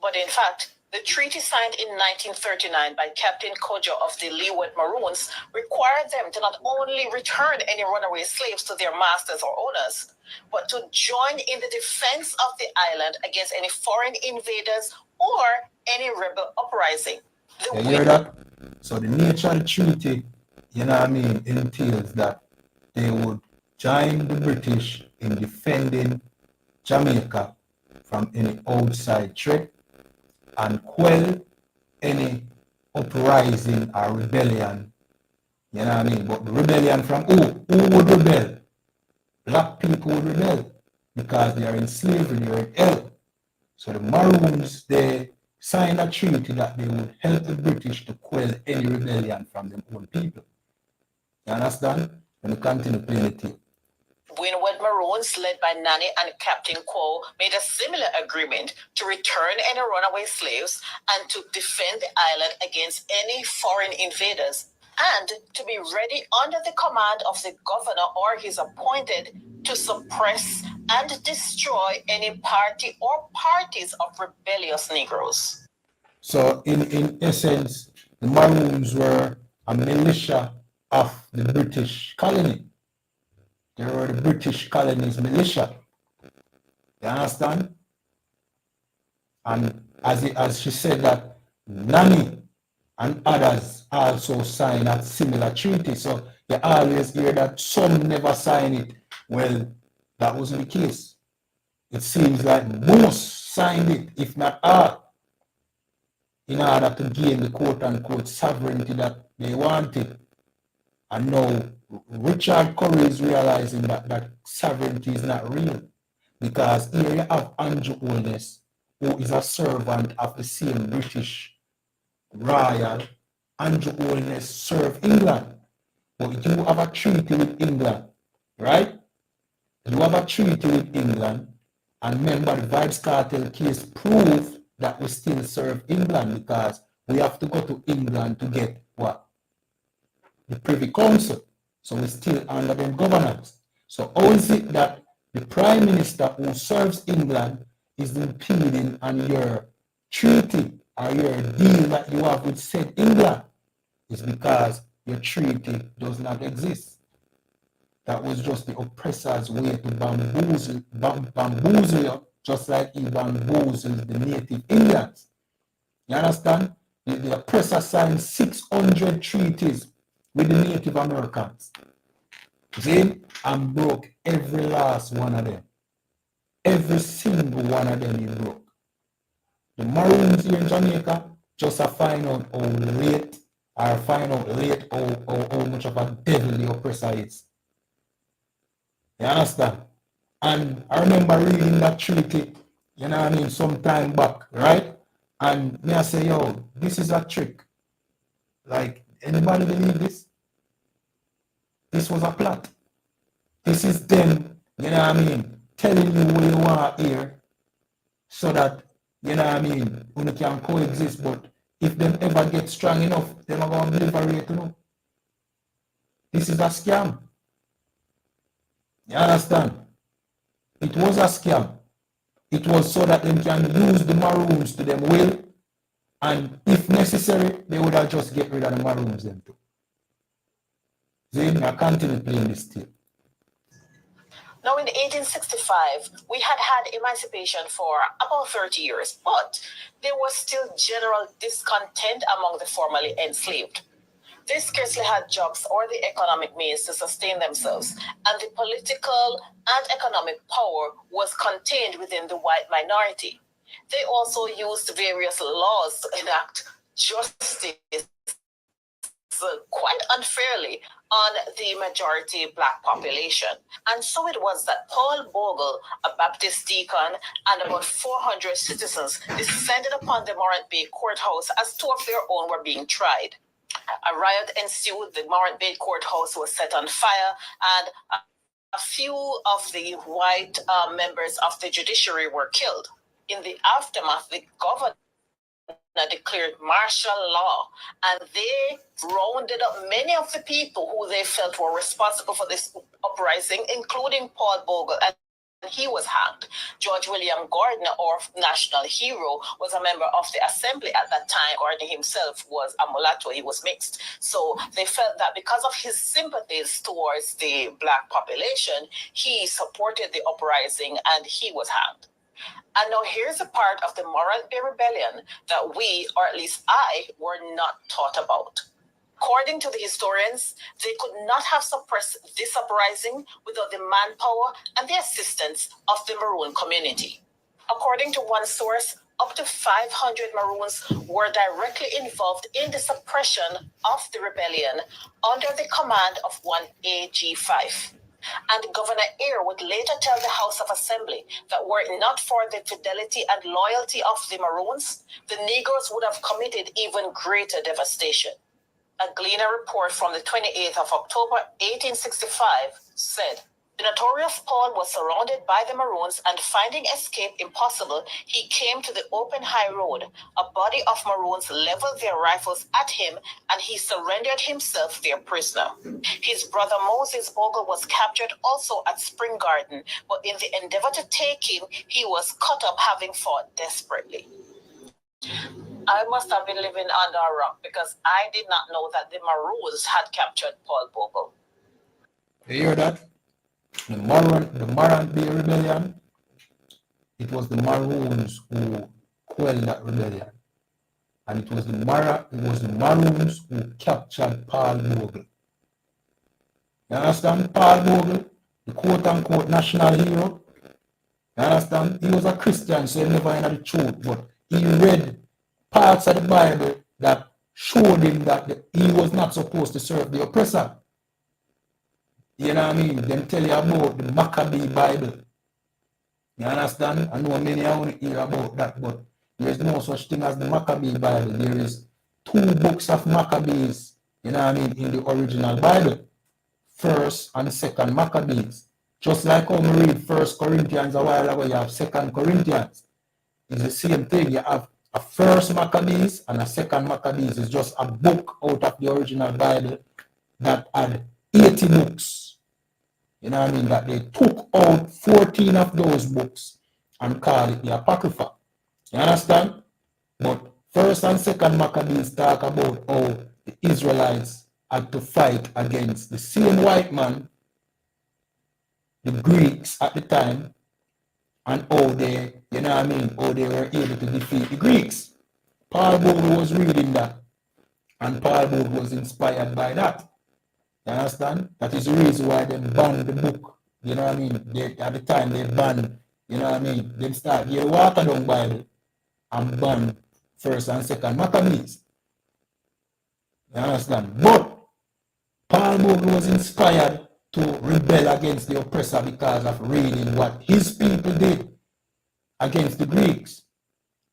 But in fact, the treaty signed in 1939 by Captain Kojo of the Leeward Maroons required them to not only return any runaway slaves to their masters or owners, but to join in the defense of the island against any foreign invaders or any rebel uprising. You hear that? So the nature of the treaty, you know what I mean, entails that they would join the British in defending Jamaica from any outside threat and quell any uprising or rebellion. You know what I mean? But the rebellion from who? Who would rebel? Black people would rebel because they are in slavery, they are in hell. So the Maroons, they signed a treaty that they would help the British to quell any rebellion from their own people. You understand? And we continue playing the tape. Windward Maroons, led by Nanny and Captain Quo, made a similar agreement to return any runaway slaves and to defend the island against any foreign invaders, and to be ready under the command of the governor or his appointed to suppress and destroy any party or parties of rebellious Negroes. So in essence, the Maroons were a militia of the British colony. They were the British colony's militia. You understand? And as she said that Nanny and others also signed that similar treaty. So you always hear that some never sign it. Well, that wasn't the case. It seems like most signed it, if not all, in order to gain the quote-unquote sovereignty that they wanted. And now Richard Curry is realizing that sovereignty is not real, because here you have Andrew Holness, who is a servant of the same British royal. Andrew Holness served England, but you have a treaty with England, right? You have a treaty with England, and remember the Vibes Cartel case proved that we still serve England, because we have to go to England to get what? The Privy Council. So we're still under them governance. So how is it that the Prime Minister who serves England is impeding on your treaty or your deal that you have with said England? It's because your treaty does not exist. That was just the oppressor's way to bamboozle you, just like he bamboozled the native Indians. You understand? The oppressor signed 600 treaties with the Native Americans. Then and broke every last one of them. Every single one of them he broke. The Maroons here in Jamaica just find out how late how much of a devil the oppressor is. You understand? And I remember reading that treaty, you know what I mean, some time back, right? And me I say, yo, this is a trick. Like, anybody believe this? This was a plot. This is them, you know what I mean, telling you what you want to hear so that, you know what I mean, we can coexist. But if them ever get strong enough, they're not going to liberate, you know. This is a scam. You understand? It was a scam. It was so that they can use the Maroons to them will, and if necessary, they would have just get rid of the Maroons them too. Then I continue playing this tape. Now, in 1865, we had had emancipation for about 30 years, but there was still general discontent among the formerly enslaved. They scarcely had jobs or the economic means to sustain themselves, and the political and economic power was contained within the white minority. They also used various laws to enact justice quite unfairly on the majority black population. And so it was that Paul Bogle, a Baptist deacon, and about 400 citizens descended upon the Morant Bay courthouse as two of their own were being tried. A riot ensued, the Morant Bay courthouse was set on fire, and a few of the white members of the judiciary were killed. In the aftermath, the governor declared martial law, and they rounded up many of the people who they felt were responsible for this uprising, including Paul Bogle, and he was hanged. George William Gordon, or national hero, was a member of the assembly at that time. Gordon himself was a mulatto, he was mixed. So they felt that because of his sympathies towards the black population, he supported the uprising and he was hanged. And now here's a part of the Morant Bay Rebellion that we, or at least I, were not taught about. According to the historians, they could not have suppressed this uprising without the manpower and the assistance of the Maroon community. According to one source, up to 500 Maroons were directly involved in the suppression of the rebellion under the command of one A.G. Fife. And Governor Eyre would later tell the House of Assembly that were it not for the fidelity and loyalty of the Maroons, the Negroes would have committed even greater devastation. A Gleaner report from the 28th of October 1865 said, the notorious Paul was surrounded by the Maroons, and finding escape impossible, he came to the open high road. A body of Maroons leveled their rifles at him, and he surrendered himself their prisoner. His brother Moses Bogle was captured also at Spring Garden, but in the endeavor to take him, he was cut up, having fought desperately. I must have been living under a rock, because I did not know that the Maroons had captured Paul Bogle. You hear that? The Moran Bay Rebellion, it was the Maroons who quelled that rebellion. And it was the Maroons who captured Paul Bogle. You understand? Paul Bogle, the quote-unquote national hero. You understand? He was a Christian, so he never had the truth, but he read parts of the Bible that showed him that he was not supposed to serve the oppressor. You know what I mean? Them tell you about the Maccabee Bible. You understand? I know many I want to hear about that, but there is no such thing as the Maccabee Bible. There is 2 books of Maccabees, you know what I mean, in the original Bible. 1st and 2nd Maccabees. Just like how we read 1st Corinthians a while ago, you have 2nd Corinthians. It's the same thing. You have a 1st Maccabees and a 2nd Maccabees. It's just a book out of the original Bible that had 80 books. You know what I mean? That they took out 14 of those books and called it the Apocrypha. You understand? But 1st and 2nd Maccabees talk about how the Israelites had to fight against the same white man, the Greeks at the time, and how they, you know what I mean, how they were able to defeat the Greeks. Paul Bogle was reading that, and Paul Bogle was inspired by that. You understand? That is the reason why they banned the book. You know what I mean? At the time they banned, you know what I mean? They start the water down Bible and banned 1st and 2nd Maccabees. You understand? But Paul Bogle was inspired to rebel against the oppressor because of reading what his people did against the Greeks.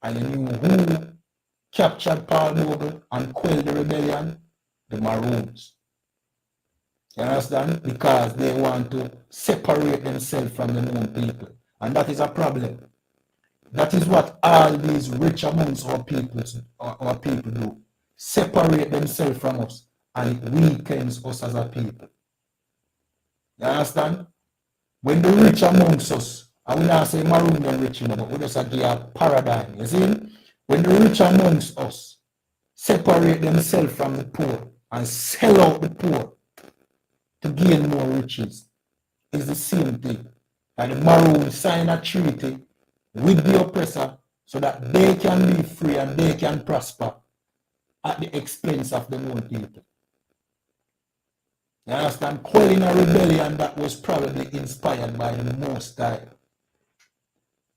And you knew who captured Paul Bogle and quelled the rebellion? The Maroons. You understand? Because they want to separate themselves from the known people. And that is a problem. That is what all these rich amongst our people do. Separate themselves from us. And it weakens us as a people. You understand? When the rich amongst us, I will not say Maroon and rich, but we just give a paradigm. You see? When the rich amongst us separate themselves from the poor and sell out the poor to gain more riches, is the same thing. And the Maroons sign a treaty with the oppressor so that they can be free and they can prosper at the expense of the own people. You understand? Quelling a rebellion that was probably inspired by the Most High.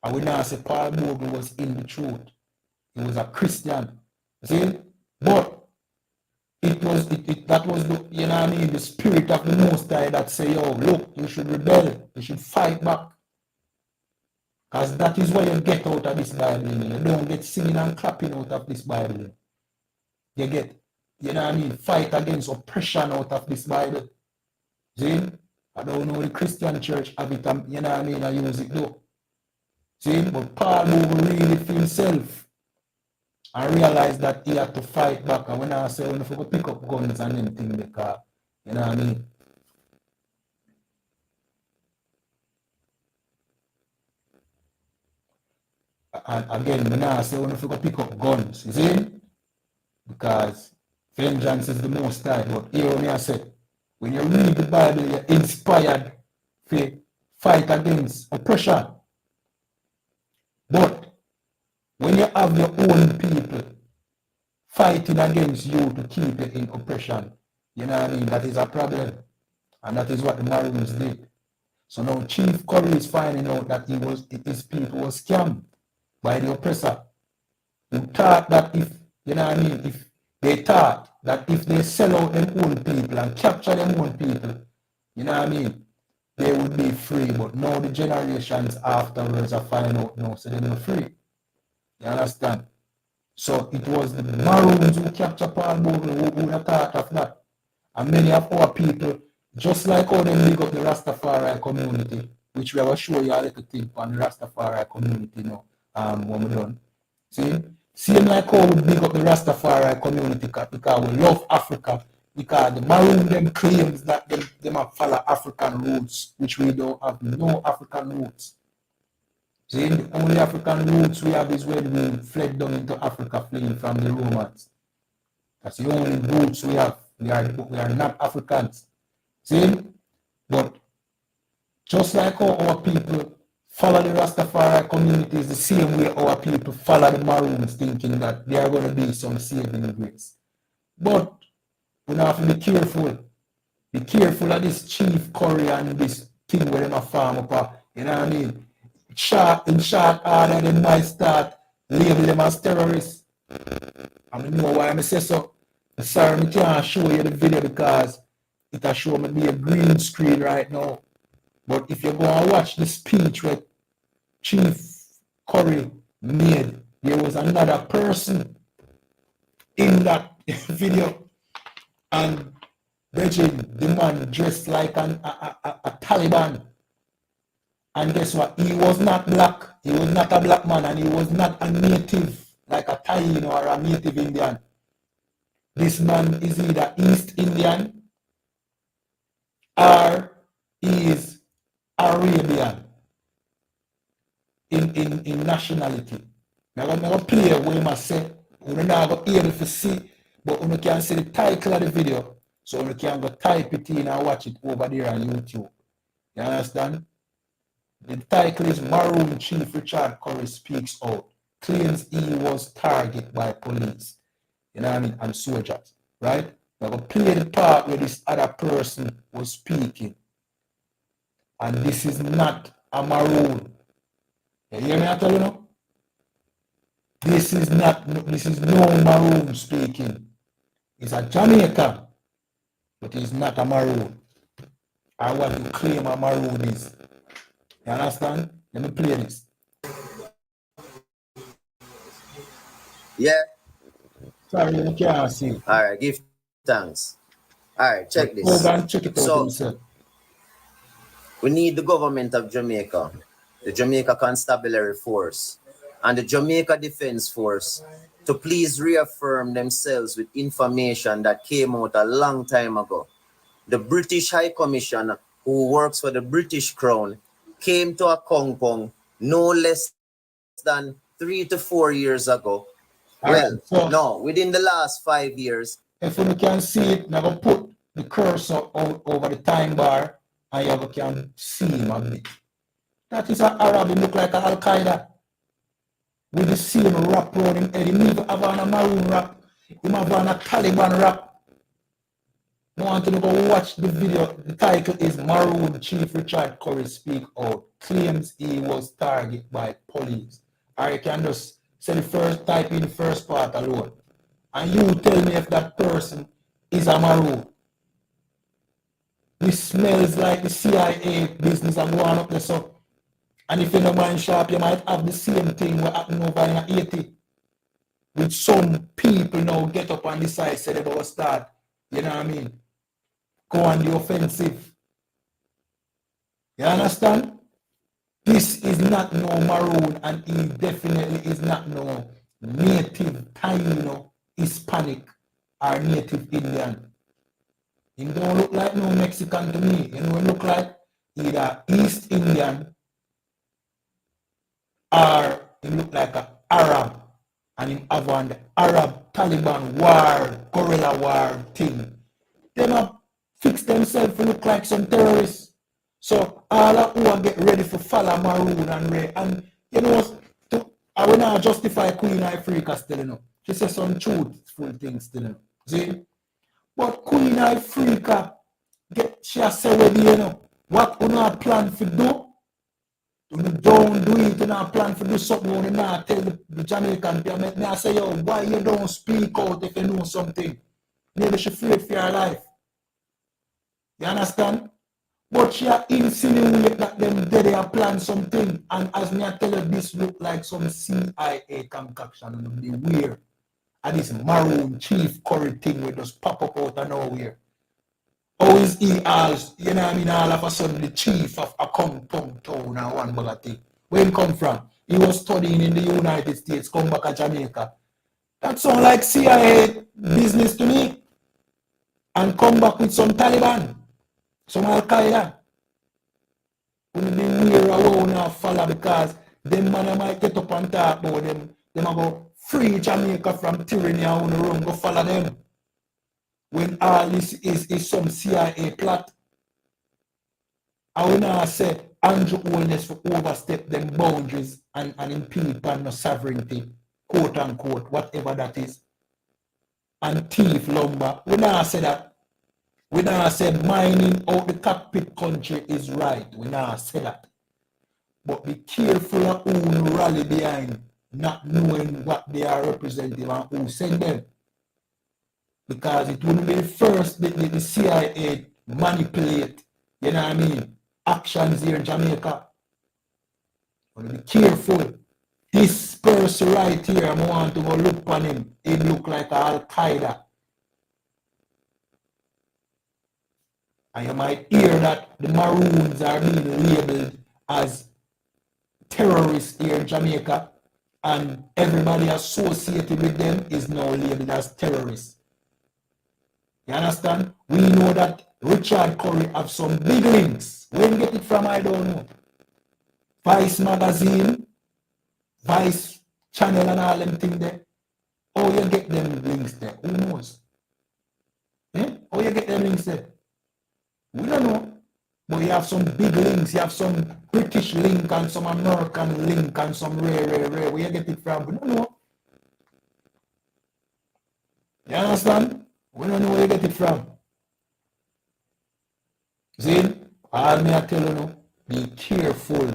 I will not say Paul Bogle was in the truth. He was a Christian. See? But that was the, you know what I mean, the spirit of the Most High that say, yo, look, you should rebel, you should fight back. Because that is what you get out of this Bible. You don't get singing and clapping out of this Bible. You get, you know what I mean, fight against oppression out of this Bible. See? I don't know the Christian church have it, you know what I mean, I use it though. See? But Paul Bogle read it for himself. I realized that he had to fight back. And when I say, when you pick up guns and anything, because, you know what I mean? And again, when I say, when you pick up guns, you see? Because vengeance is the Most High. But here, when I say, when you read the Bible, you're inspired to fight against oppression. But when you have your own people fighting against you to keep you in oppression, you know what I mean? That is a problem. And that is what the Maroons did. So now Chief Curry is finding out that his people were scammed by the oppressor. Who thought that if, you know what I mean, if they thought that if they sell out their own people and capture their own people, you know what I mean, they would be free. But now the generations afterwards are finding out now, so they're not free. You understand? So it was the Maroons who captured Paul Bogle who had thought of that. And many of our people, just like how they big up the Rastafari community, which we will show you a little thing on the Rastafari community now, when we're done. See? Same like how we big up the Rastafari community because we love Africa, because the Maroon them claims that them have follow African roots, which we don't have no African roots. See, the only African roots we have is when we fled down into Africa, fleeing from the Romans. That's the only roots we have. We are not Africans. See? But just like how our people follow the Rastafari communities, the same way our people follow the Maroons, thinking that there are going to be some saving grace. But we have to be careful. Be careful of this Chief Curry and this thing where they farm up. You know what I mean? In short order, they might start label them as terrorists. I don't know why I say so. Sorry, I can't show you the video because it will show me a green screen right now. But if you go and watch the speech where Chief Curry made, there was another person in that video. And the man dressed like a Taliban. And guess what? He was not black. He was not a black man, and he was not a native, like a Thai or a native Indian. This man is either East Indian or he is Arabian in nationality. Now I'm going to play what I say. We're not going to be able to see, but we can see the title of the video. So we can go type it in and watch it over there on YouTube. You understand? The title is Maroon Chief Richard Curry Speaks Out. Claims he was targeted by police. You know what I mean? And soldiers. Right? We're going to play the part where this other person was speaking. And this is not a Maroon. You hear me? I tell you now? This is no Maroon speaking. It's a Jamaican. But he's not a Maroon. I want to claim a Maroon is. You understand? Let me play this. Yeah. Sorry, you can't see. All right, give thanks. All right, check this. Go and check it out yourself. We need the government of Jamaica, the Jamaica Constabulary Force, and the Jamaica Defense Force to please reaffirm themselves with information that came out a long time ago. The British High Commissioner, who works for the British Crown, came to a compound no less than 3 to 4 years ago. Well, so, no, within the last 5 years. If you can see it, now put the cursor over the time bar and you can see him a bit. That is an Arab, he look like an Al-Qaeda. With the same wrap around him head. He never have on a Maroon wrap. He have on a Taliban wrap. I want you to go watch the video. The title is Maroon Chief Richard Curry Speak Out. Claims he was targeted by police. Or you can just say type in the first part alone. And you tell me if that person is a Maroon. This smells like the CIA business are going up there. So, and if you don't mind sharp, you might have the same thing what happened over in Haiti. With some people now get up on the side, say they're going to start, you know what I mean? Go on the offensive. You understand? This is not no Maroon, and he definitely is not no native Taino, Hispanic, or native Indian. He don't look like no Mexican to me. He don't look like either East Indian or he look like an Arab. And he have on the Arab Taliban war, guerrilla war thing. They not fix themselves to look like some terrorists. So all of who get ready for follow Maroon and Ray. And you know, I will not justify Queen I.S.U.P.K still, you know. She says some truthful things still, you know. See? But Queen I.S.U.P.K, she has said already, you know, what you not plan for do, you don't do it, you not plan for do something, you not tell the Jamaican people, I say, yo, why you don't speak out if you know something? Maybe she afraid for your life. You understand? But she insinuate that them they are plan something. And as me I tell you, this look like some CIA concoction and be weird. And this maroon chief curry thing will just pop up out of nowhere. How is he as, you know what I mean, all of a sudden the chief of a compound town and one bugger thing? Where he come from? He was studying in the United States, come back to Jamaica. That sound like CIA business to me. And come back with some Taliban, some Al-Qaeda. Wouldn't be weird around and follow because them man might get up and talk about them. Them are go free Jamaica from tyranny and on the room, go follow them. When all this is some CIA plot. I will not say Andrew Holness for overstep them boundaries and impede upon no sovereignty, quote unquote, whatever that is. And thief lumber. We not say that. We not say mining out the cockpit country is right. We not say that. But be careful of who rally behind, not knowing what they are representing and who send them. Because it wouldn't be the first the CIA manipulate, you know what I mean, actions here in Jamaica. But be careful. This person right here, I want to go look on him. He look like Al-Qaeda. And you might hear that the Maroons are being labeled as terrorists here in Jamaica, and everybody associated with them is now labeled as terrorists. You understand? We know that Richard Curry have some big links. Where you get it from, I don't know. Vice magazine, Vice channel and all them things there. How you get them links there? Who knows? How you get them links there? We don't know. But you have some big links. You have some British link and some American link and some rare. Where you get it from? We don't know. You understand? We don't know where you get it from. See? All me I tell you now, be careful.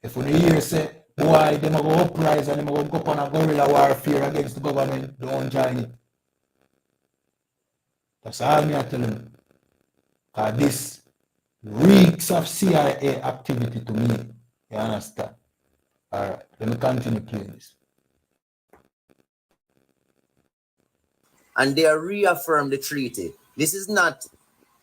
If you hear say, boy, them go uprise and them go up on a guerrilla warfare against the government, don't join it. That's all me I tell you. Because this reeks of CIA activity to me. You understand? Alright, let me continue playing this. And they reaffirmed the treaty. This is not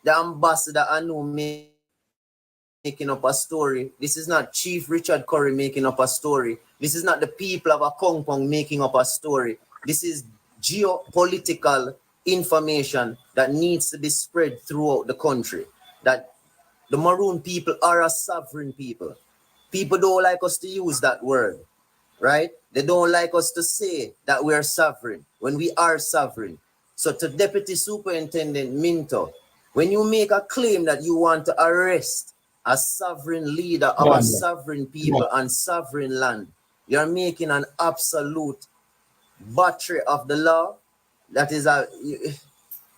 the ambassador Anu making up a story. This is not Chief Richard Curry making up a story. This is not the people of a compound making up a story. This is geopolitical information that needs to be spread throughout the country. That the Maroon people are a sovereign people. People don't like us to use that word, right? They don't like us to say that we are sovereign when we are sovereign. So to Deputy Superintendent Minto, when you make a claim that you want to arrest a sovereign leader of a sovereign people and sovereign land, you're making an absolute battery of the law. That is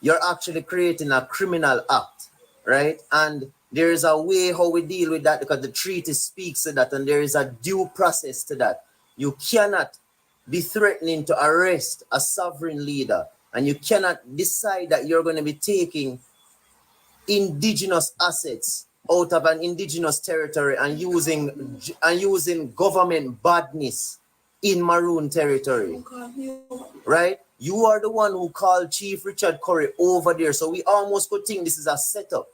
you're actually creating a criminal act, right? And there is a way how we deal with that because the treaty speaks to that, and there is a due process to that. You cannot be threatening to arrest a sovereign leader, and you cannot decide that you're going to be taking indigenous assets out of an indigenous territory and using government badness in Maroon territory, right? You are the one who called Chief Richard Curry over there, so we almost could think this is a setup,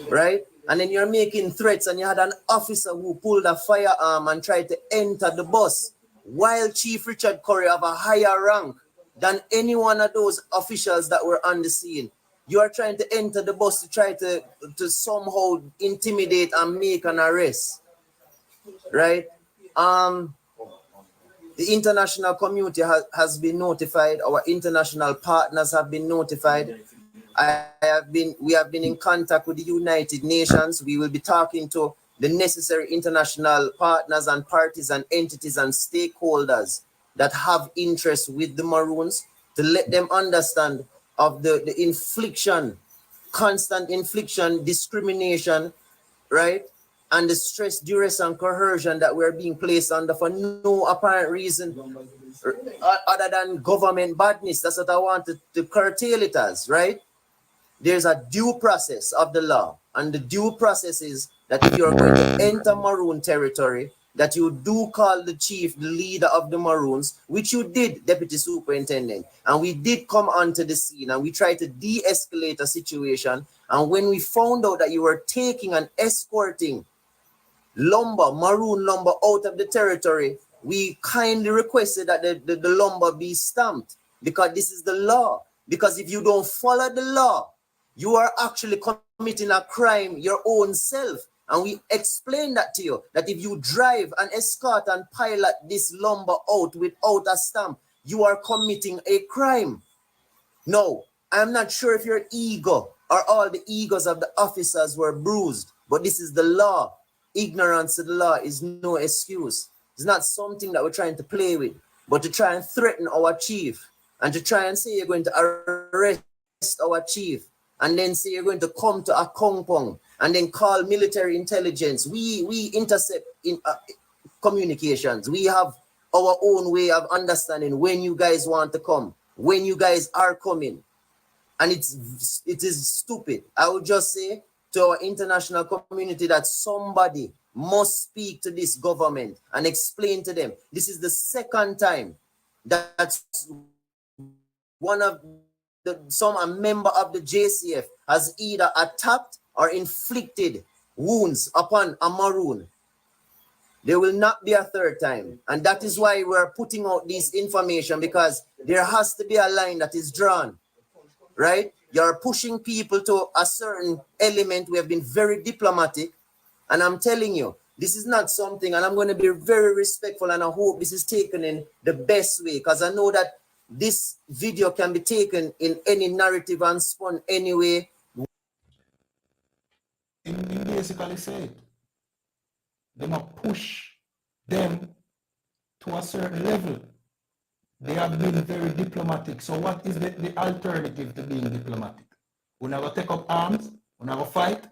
right? And then you're making threats, and you had an officer who pulled a firearm and tried to enter the bus while Chief Richard Curry have a higher rank than any one of those officials that were on the scene. You are trying to enter the bus to try to somehow intimidate and make an arrest, right? The international community has been notified. Our international partners have been notified. We have been in contact with the United Nations. We will be talking to the necessary international partners and parties and entities and stakeholders that have interest with the Maroons to let them understand of the infliction, constant infliction, discrimination, right? And the stress, duress, and coercion that we're being placed under for no apparent reason other than government badness. That's what I wanted to curtail it as, right? there's a due process of the law. And the due process is that if you're going to enter Maroon territory, that you do call the chief, the leader of the Maroons, which you did, Deputy Superintendent. And we did come onto the scene and we tried to de-escalate a situation. And when we found out that you were taking and escorting lumber, Maroon lumber out of the territory, we kindly requested that the lumber be stamped, because this is the law. Because if you don't follow the law, you are actually committing a crime your own self. And we explained that to you, that if you drive and escort and pilot this lumber out without a stamp, you are committing a crime. No, I'm not sure if your ego or all the egos of the officers were bruised, but this is the law. Ignorance of the law is no excuse. It's not something that we're trying to play with, but to try and threaten our chief and to try and say you're going to arrest our chief and then say you're going to come to a compound and then call military intelligence. We intercept in communications. We have our own way of understanding when you guys want to come, when you guys are coming. And it is stupid. I would just say to our international community that somebody must speak to this government and explain to them. This is the second time that a member of the JCF has either attacked or inflicted wounds upon a Maroon. There will not be a third time. And that is why we're putting out this information, because there has to be a line that is drawn, right? You're pushing people to a certain element. We have been very diplomatic. And I'm telling you, this is not something, and I'm going to be very respectful, and I hope this is taken in the best way, because I know that this video can be taken in any narrative and spun anyway. He basically said, they must push them to a certain level. They have been very diplomatic. So what is the alternative to being diplomatic? We never take up arms, we never fight.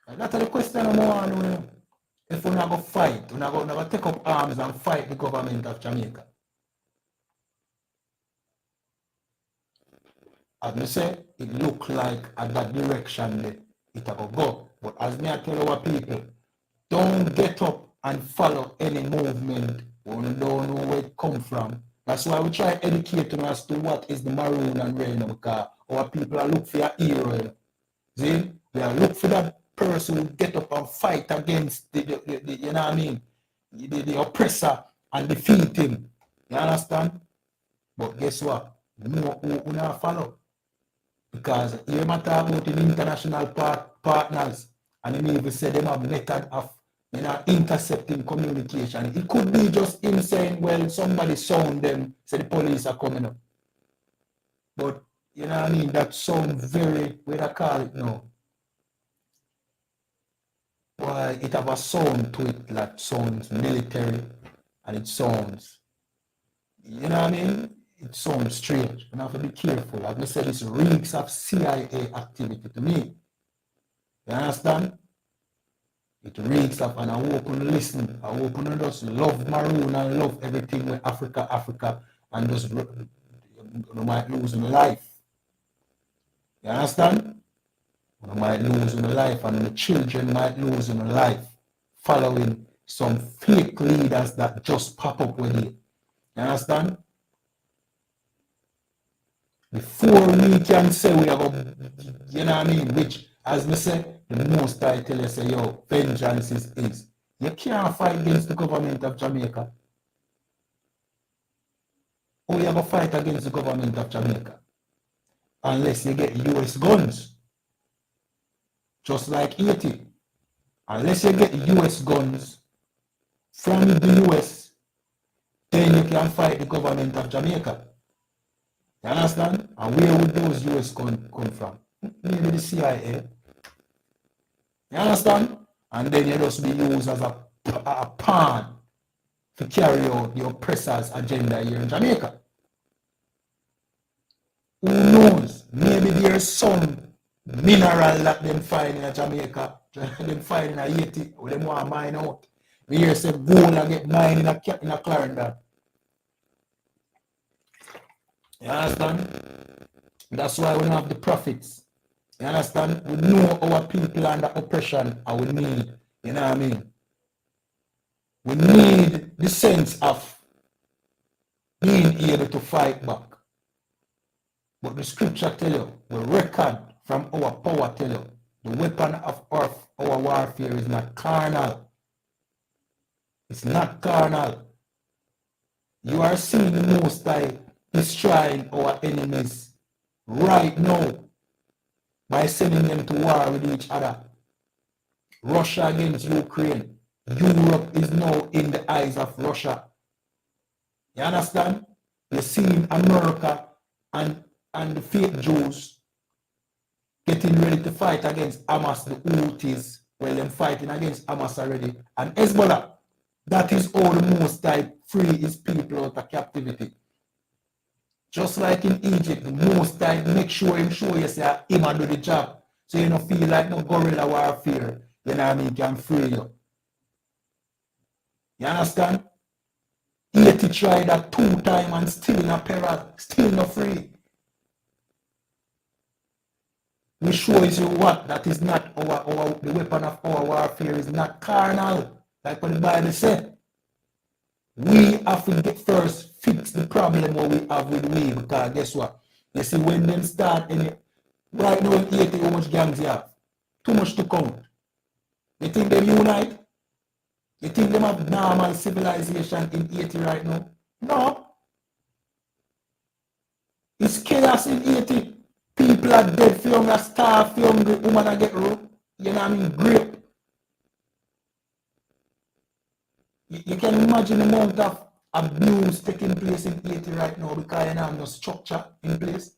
And that's the question I'm on. If we never fight, we never take up arms and fight the government of Jamaica. As I say, it look like at that direction that it will go. But as me I tell our people, don't get up and follow any movement when you don't know where it come from. That's why we try to educate them as to what is the Maroon and Rain, because our people are look for your hero. See? They are look for that person who get up and fight against the you know what I mean? The oppressor and defeat him. You understand? But guess what? No, who not follow. Because you might talk about the international partners, and they even say they have method of intercepting communication. It could be just him saying, well, somebody sound them, say the police are coming up. But you know what I mean? That sound very, what I call it now. Well, it have a sound to it that sounds military, and it sounds, you know what I mean? It sounds strange. You have to be careful. As I said, this reeks of CIA activity to me. You understand? It reeks of, and I hope you listen. I hope you just love Maroon and love everything with Africa, and just you might lose your life. You understand? You might lose your life, and the children might lose your life following some fake leaders that just pop up with it. You understand? Before we can say we have a, you know what I mean, which, as we say, the most I tell you, say, yo, vengeance is. You can't fight against the government of Jamaica. Or you have a fight against the government of Jamaica. Unless you get US guns. Just like Haiti. Unless you get US guns from the US, then you can fight the government of Jamaica. You understand? And where would those US come from? Maybe the CIA. You understand? And then you just be used as a pawn to carry out the oppressor's agenda here in Jamaica. Who knows? Maybe there's some mineral that them find in Jamaica, them find in Haiti, or them want to mine out. We hear say gold and get mined in a Clarendon. You understand? That's why we don't have the prophets. You understand? We know our people under oppression and we need, you know what I mean? We need the sense of being able to fight back. But the scripture tell you, the record from our power tell you, the weapon of our warfare is not carnal. It's not carnal. You are seeing the Most High destroying our enemies right now by sending them to war with each other. Russia against Ukraine. Europe is now in the eyes of Russia. You understand? You're seeing America and the fake Jews getting ready to fight against Hamas, the Houthis. Well, they're fighting against Hamas already. And Hezbollah, that is all the Most High free his people out of captivity. Just like in Egypt, the Most High make sure him show you say him and do the job. So you don't feel like no guerrilla warfare, you know what I mean, can free you. You understand? Haiti tried that 2 times and still in a peril, still not free. We shows you what that is not the weapon of our warfare is not carnal, like what the Bible said. We have to get first fix the problem what we have with we, because guess what? You see when them start right now in Haiti, how much gangs you have? Too much to count. You think they unite? You think they have normal civilization in Haiti right now? No. It's chaos in Haiti. People are dead for hunger, starved for hunger, women are get rope. You know what I mean? Grape. You can imagine the amount of abuse taking place in Haiti right now because you don't have no structure in place.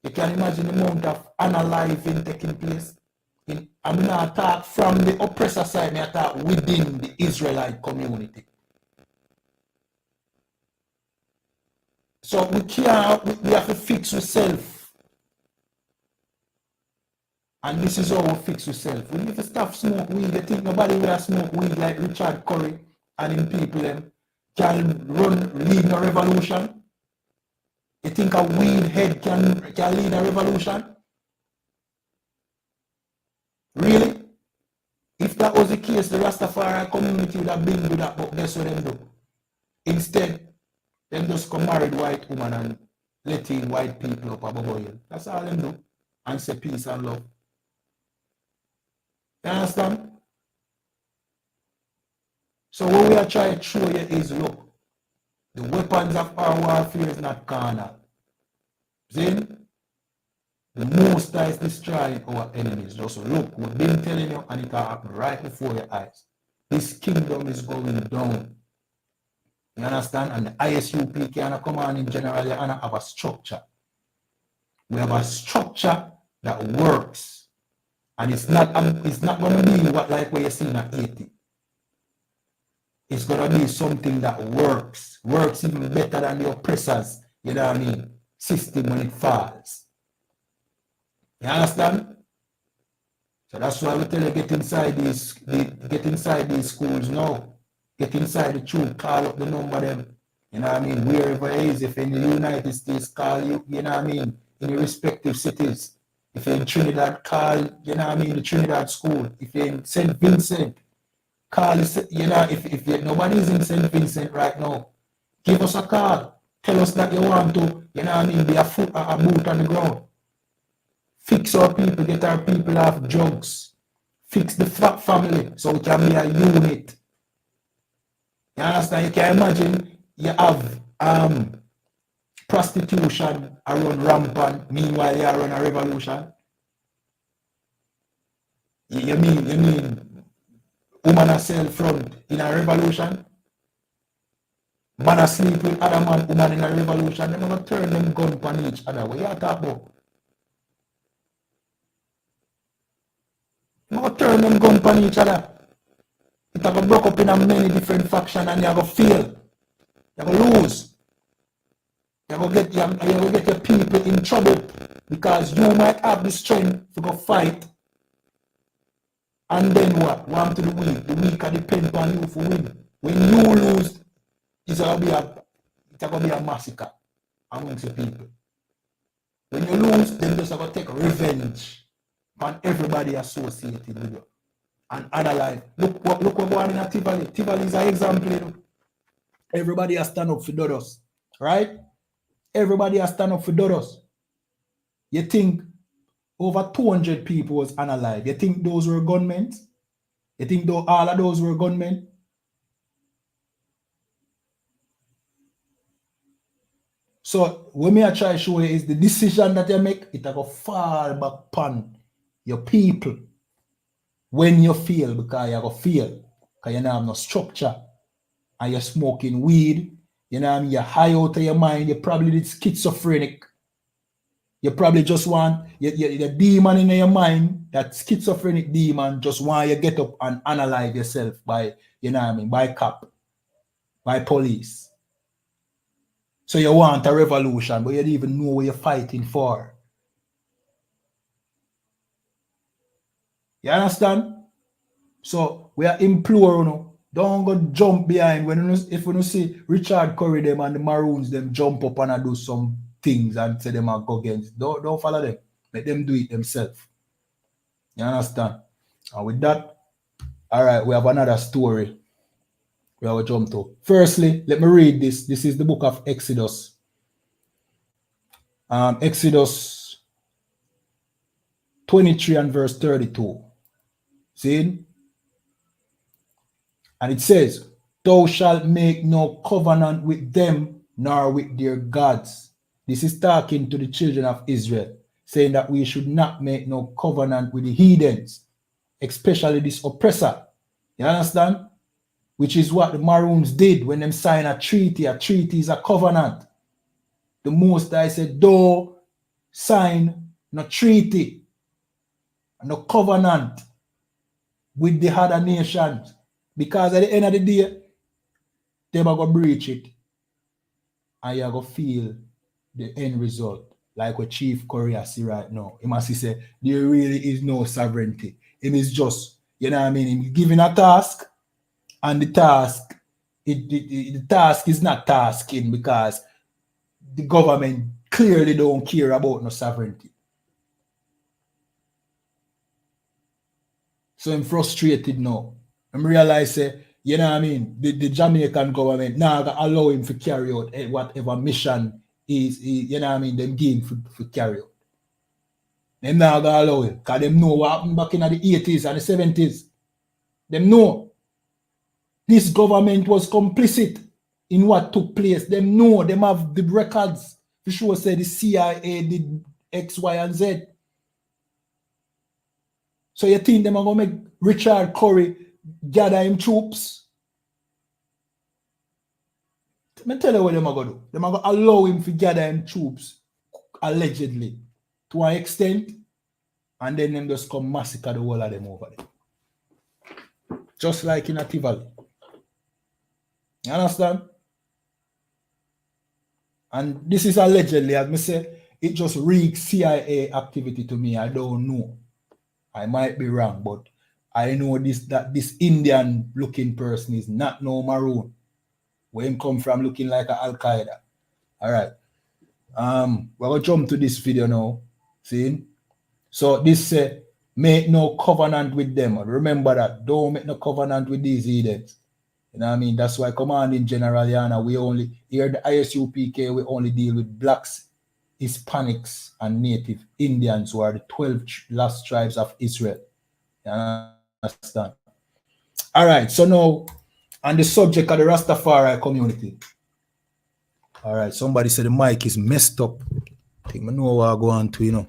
You can imagine the amount of unaliving taking place. I'm not talk from the oppressor side, I talk within the Israelite community. So we have to fix ourselves. And this is how we fix ourselves. We need to stop smoke weed. You think nobody will smoke weed like Richard Curry and him people them can lead a revolution? You think a weed head can lead a revolution? Really? If that was the case, the Rastafari community would have been with that, but guess what them do? Instead, them just come married white woman and let in white people up above oil. That's all them do. And say peace and love. You understand? So what we are trying to show you is, look, the weapons of our warfare is not carnal. See? The Most High is destroying our enemies. Just look, we've been telling you, and it will happen right before your eyes. This kingdom is going down. You understand? And the I.S.U.P.K and the command in general, you have a structure. We have a structure that works. And it's not going to be like what you see in Haiti. It's going to be something that works. Works even better than the oppressors, you know what I mean, system when it falls. You understand? So that's why we tell you get inside these schools now. Get inside the troop, call up the number them. You know what I mean? Wherever it is, if in the United States, call you know what I mean, in the respective cities. If you're in Trinidad, call, you know what I mean, the Trinidad school. If you're in St. Vincent, call, you know, if nobody is in St. Vincent right now, give us a call. Tell us that you want to, you know what I mean, be a boot on the ground. Fix our people, get our people off drugs. Fix the family so we can be a unit. You understand? You can imagine you have prostitution around rampant, meanwhile you are on a revolution. You mean woman a sell front in a revolution? Man a sleep with other man, woman in a revolution. They're going to turn them gun upon each other. What you talk about? They're going to turn them gun upon each other. It's going to break up in a many different factions and you're going to fail. You're going to lose. You're going to get your people in trouble because you might have the strength to go fight. And then what? One to the weak. The weak are depend on you for win. When you lose, it's going to be a massacre. amongst the people. When you lose, them just have to take revenge on everybody associated with you and analyze. Look what going on in Tivoli. Tivoli is an example. You know? Everybody has stand up for Dodos, right? Everybody has stand up for Dodos. You think over 200 people was unalive? You think those were gunmen? You think all of those were gunmen? So what me I try to show you is the decision that you make, it will fall back upon your people when you feel, because you go feel, because you don't have no structure, and you're smoking weed, you know what I mean, you're high out of your mind, you're probably schizophrenic, you probably just want, the demon in your mind, that schizophrenic demon just want you to get up and analyze yourself by, you know what I mean, by cop, by police. So you want a revolution, but you don't even know what you're fighting for. You understand? So we are implore, you know, don't go jump behind when if you see Richard Curry them and the Maroons them jump up and do some things and say them are go against. Don't follow them. Let them do it themselves. You understand? And with that, all right, we have another story we have to jump to. Firstly, let me read this. This is the book of Exodus. Exodus 23 and verse 32. See? And it says, thou shalt make no covenant with them, nor with their gods. This is talking to the children of Israel, saying that we should not make no covenant with the heathens, especially this oppressor. You understand? Which is what the Maroons did when them sign a treaty. A treaty is a covenant. The Most High said, don't sign no treaty, no covenant with the other nations. Because at the end of the day, they're going to breach it. And you're going to feel the end result. Like what Chief Korea see right now. He must say, there really is no sovereignty. It is just, you know what I mean? He's giving a task, and the task, the task is not tasking because the government clearly don't care about no sovereignty. So I'm frustrated now. I'm realizing, you know what I mean, the Jamaican government now allow him to carry out whatever mission is, you know what I mean, them game for carry out. Them now gonna allow him, because them know what happened back in the 80s and the 70s. Them know this government was complicit in what took place. Them know, them have the records for sure say the CIA did X, Y, and Z. So you think them are gonna make Richard Curry gather him troops? Let me tell you what them are gonna do. Them are gonna allow him to gather him troops, allegedly, to an extent, and then them just come massacre the whole of them over there. Just like in a Tivoli. You understand? And this is allegedly, as me say, it just reeks CIA activity to me. I don't know. I might be wrong, but I know that this Indian looking person is not no Maroon. Where him come from looking like a Al-Qaeda. All right. We're gonna jump to this video now. See? So this make no covenant with them. Remember that. Don't make no covenant with these heathens. You know what I mean? That's why Commanding General YAHANNA, we only, here the I.S.U.P.K, we only deal with blacks, Hispanics, and Native Indians, who are the 12 lost tribes of Israel. You understand? All right, so now, on the subject of the Rastafari community. All right, somebody said the mic is messed up. I think I know what I'm going to, you know.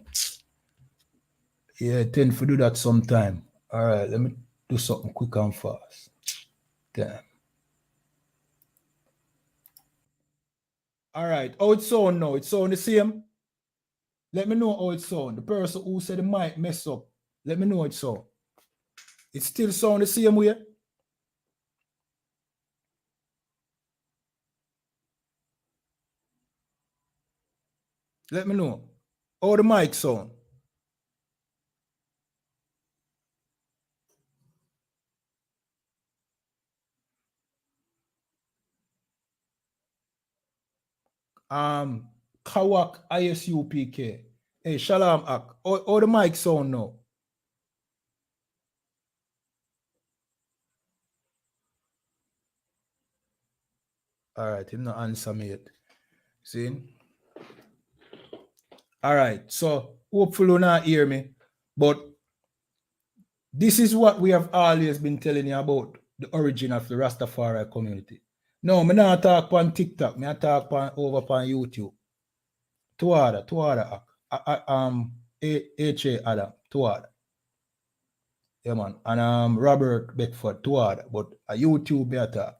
Yeah, I tend to do that sometime. All right, let me do something quick and fast. Damn. All right, how it sound now? It sound the same? Let me know how it sound. The person who said the mic mess up, let me know how it sound. It still sound the same way? Let me know. How the mic sound? Kawak I.S.U.P.K. Hey, Shalom Ak. How the mic sound now? All right, him not answer me yet. See? All right, so hopefully you not hear me, but this is what we have always been telling you about the origin of the Rastafari community. No, me not talk on TikTok, me not talk over on YouTube. Tuada, H.A. Adam, Tuada. Yeah, man. And Robert Beckford, Tuada, but YouTube me talk.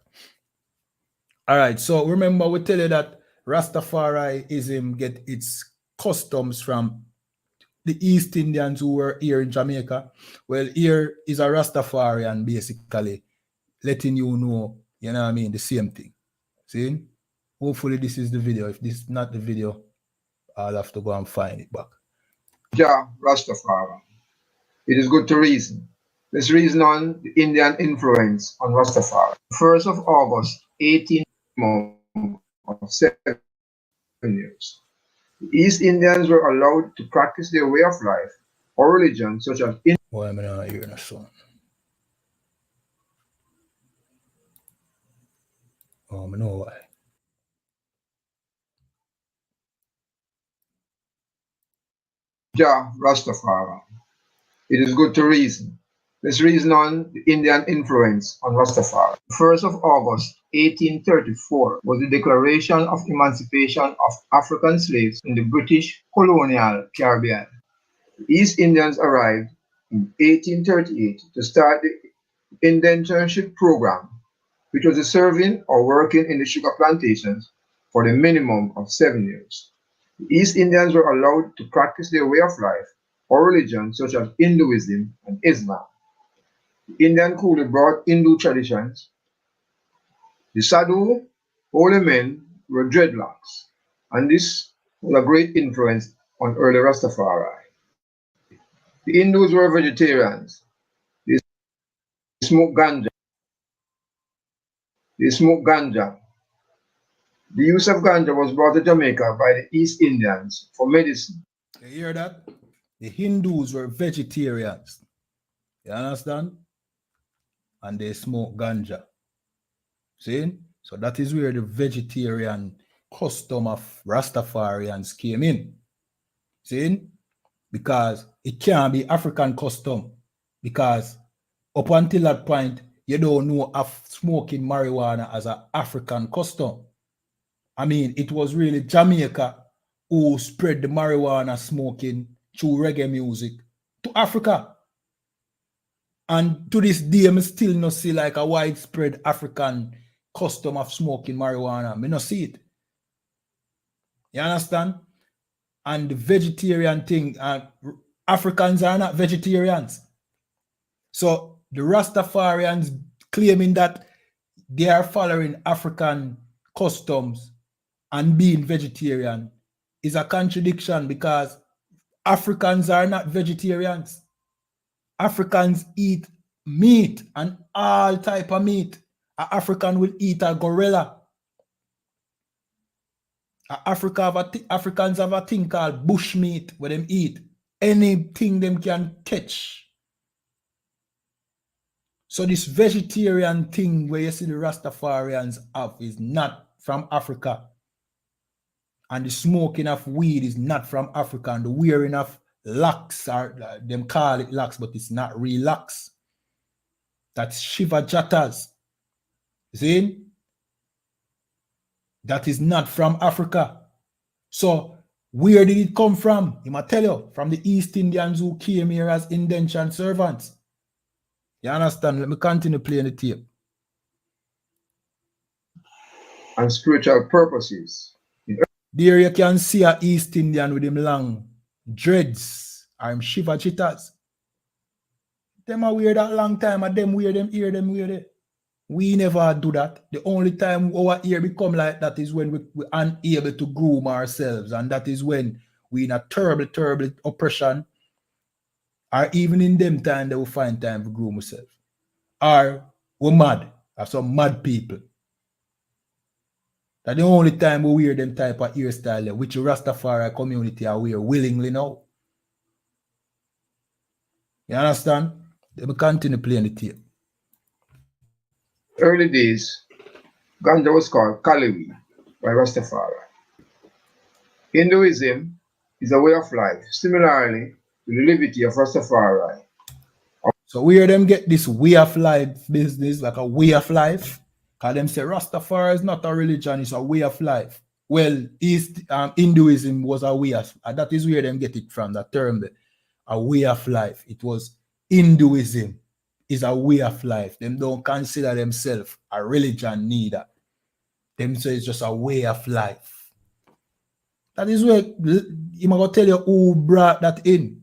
All right, so remember we tell you that Rastafariism get its customs from the East Indians who were here in Jamaica. Well, here is a Rastafarian basically letting you know, you know what I mean, the same thing. See? Hopefully this is the video. If this is not the video, I'll have to go and find it back. Rastafari. It is good to reason. Let's reason on the Indian influence on Rastafari. 1st of August, 18 of 7 years. The East Indians were allowed to practice their way of life or religion, such as Why am I not hearing a song? Oh, I know why. Rastafari. It is good to reason. Let's reason on the Indian influence on Rastafari. 1st of August, 1834 was the declaration of emancipation of African slaves in the British colonial Caribbean. The East Indians arrived in 1838 to start the indentureship program, which was serving or working in the sugar plantations for the minimum of 7 years. The East Indians were allowed to practice their way of life or religion, such as Hinduism and Islam. The Indian coolie brought Hindu traditions. The sadhu, holy men, were dreadlocks, and this was a great influence on early Rastafari. The Hindus were vegetarians. They smoked ganja. The use of ganja was brought to Jamaica by the East Indians for medicine. You hear that? The Hindus were vegetarians. You understand? And they smoke ganja. See? So that is where the vegetarian custom of Rastafarians came in. See? Because it can't be African custom. Because up until that point, you don't know of smoking marijuana as an African custom. I mean, it was really Jamaica who spread the marijuana smoking through reggae music to Africa. And to this day, I still not see like a widespread African custom of smoking marijuana. I not see it. You understand? And the vegetarian thing, Africans are not vegetarians. So the Rastafarians claiming that they are following African customs and being vegetarian is a contradiction, because Africans are not vegetarians. Africans eat meat, and all type of meat. An African will eat a gorilla. Africans have a thing called bush meat where them eat anything them can catch. So this vegetarian thing where you see the Rastafarians have is not from Africa. And the smoking of weed is not from Africa. And the wearing of locks, are them call it locks, but it's not real locks. That's Shiva Jattas. See? That is not from Africa. So where did it come from? I must tell you, from the East Indians who came here as indentured servants. You understand? Let me continue playing the tape. And spiritual purposes. There you can see an East Indian with him long dreads, or him Shiva Jattas. Them are wear that long time, and them wear them ear, them wear it. We never do that. The only time our ear become like that is when we're unable to groom ourselves, and that is when we're in a terrible oppression, or even in them time they will find time to groom ourselves. Or we're mad, or some mad people. That's the only time we wear them type of hairstyle, which the Rastafari community are wear willingly now. You understand? They will continue playing the tape. Early days, ganja was called Kaliwi by Rastafari. Hinduism is a way of life, similarly to the liberty of Rastafari. So where them get this way of life business, like a way of life? Because them say Rastafari is not a religion, it's a way of life. Well, Hinduism was a way of, that is where them get it from, that term, a way of life. It was Hinduism is a way of life. Them don't consider themselves a religion neither. Them say it's just a way of life. That is where I'm going to tell you who brought that in.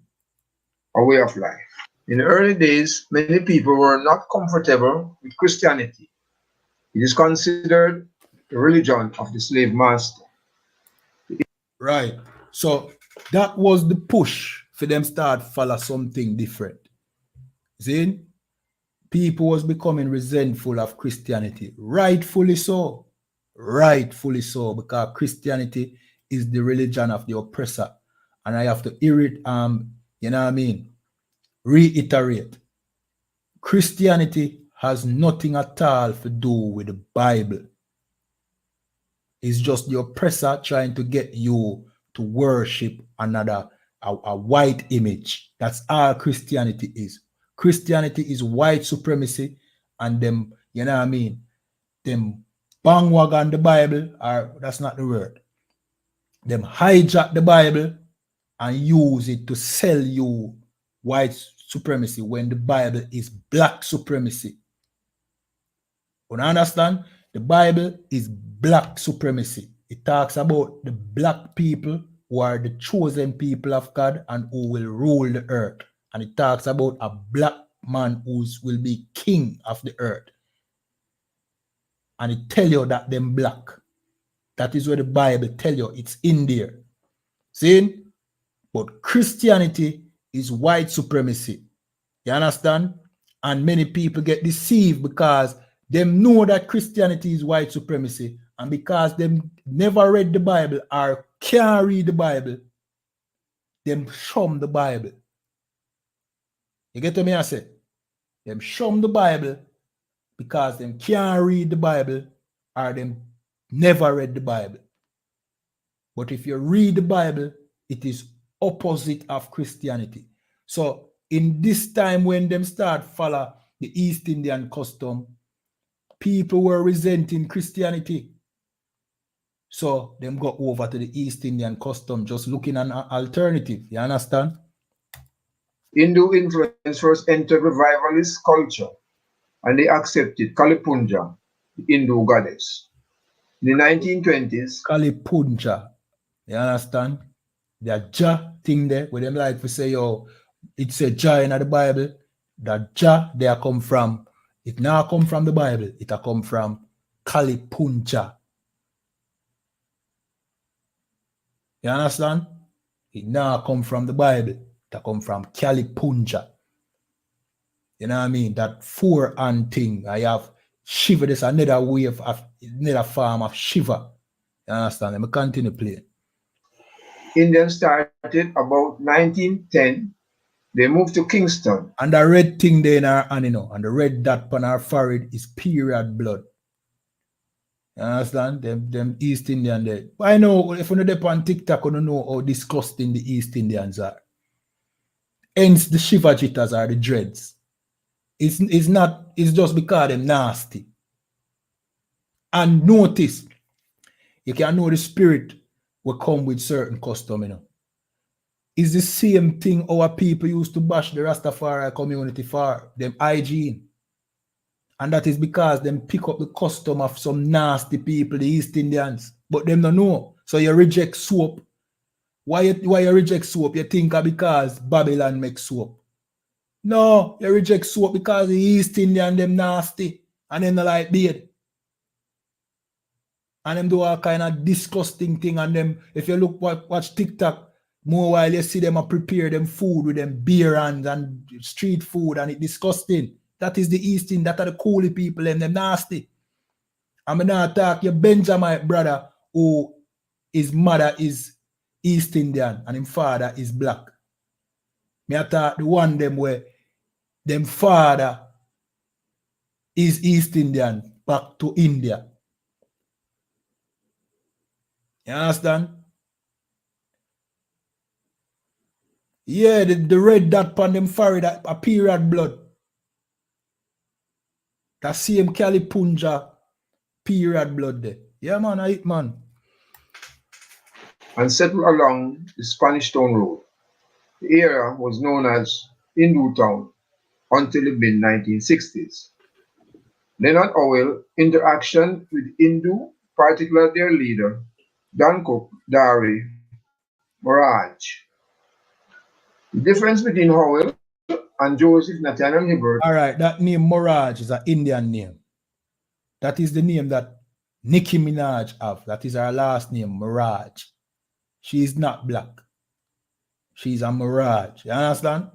A way of life. In the early days, many people were not comfortable with Christianity. It is considered the religion of the slave master. Right. So that was the push for them start follow something different. See? People was becoming resentful of Christianity. Rightfully so. Rightfully so, because Christianity is the religion of the oppressor. And I have to you know what I mean? Reiterate. Christianity has nothing at all to do with the Bible. It's just the oppressor trying to get you to worship another, a white image. That's all Christianity is. Christianity is white supremacy, and them, you know what I mean, them bandwagon the Bible, or that's not the word. Them hijack the Bible and use it to sell you white supremacy when the Bible is black supremacy. You understand? The Bible is black supremacy. It talks about the black people who are the chosen people of God and who will rule the earth. And it talks about a black man who will be king of the earth. And it tell you that them black. That is what the Bible tell you. It's in there. See? But Christianity is white supremacy. You understand? And many people get deceived because them know that Christianity is white supremacy, and because them never read the Bible or can't read the Bible, them shun the Bible. You get what me I say? Them shun the Bible because them can't read the Bible or them never read the Bible. But if you read the Bible, it is opposite of Christianity. So in this time when them start follow the East Indian custom, people were resenting Christianity. So them go over to the East Indian custom, just looking at an alternative. You understand? Hindu influence first entered revivalist culture, and they accepted Kali Punja, the Hindu goddess. In the 1920s, Kali Punja. You understand? The Jah thing there, where them like to say, yo, it's a Jah in the Bible. That Jah there come from, it now come from the Bible. It a come from Kali Punja. You understand? It now come from the Bible. It a come from Kali Punja. You know what I mean? That 4-hand thing. I have Shiva. There's another way of another form of Shiva. You understand? Let me continue playing. Indians started about 1910. They moved to Kingston. And the red thing there in our hand, you know, and the red dot on our forehead is period blood. You understand? Them East Indian there. I know if you know on TikTok, you don't know how disgusting the East Indians are. Hence the Shivajitas are the dreads. It's just because they're nasty. And notice, you can know the spirit will come with certain custom, you know. It's the same thing our people used to bash the Rastafari community for, them hygiene. And that is because them pick up the custom of some nasty people, the East Indians. But them don't know. So you reject soap. Why you reject soap? You think because Babylon makes soap. No, you reject soap because the East Indian them nasty. And them not like beard. And them do all kind of disgusting thing. And them, if you look watch TikTok, more while you see them prepare them food with them beer and street food, and it's disgusting. That is the East Indian, that are the coolie people and them nasty. I'm not attack your Benjamin brother who his mother is East Indian and his father is black. Me attack the one them where them father is East Indian back to India. You understand? Yeah, the red dot on them forehead, that a period blood. That same Kali Punja period blood there. Yeah, man, I eat, man. And settled along the Spanish Town Road. The area was known as Hindu Town until the mid-1960s. Leonard Howell interaction with Hindu, particularly their leader, Dankuk Dari Moraj. The difference between Howell and Joseph Nathaniel Hibbert. All right, that name Moraj is an Indian name. That is the name that Nicki Minaj have. That is her last name, Miraj. She is not black. She's a Miraj. You understand?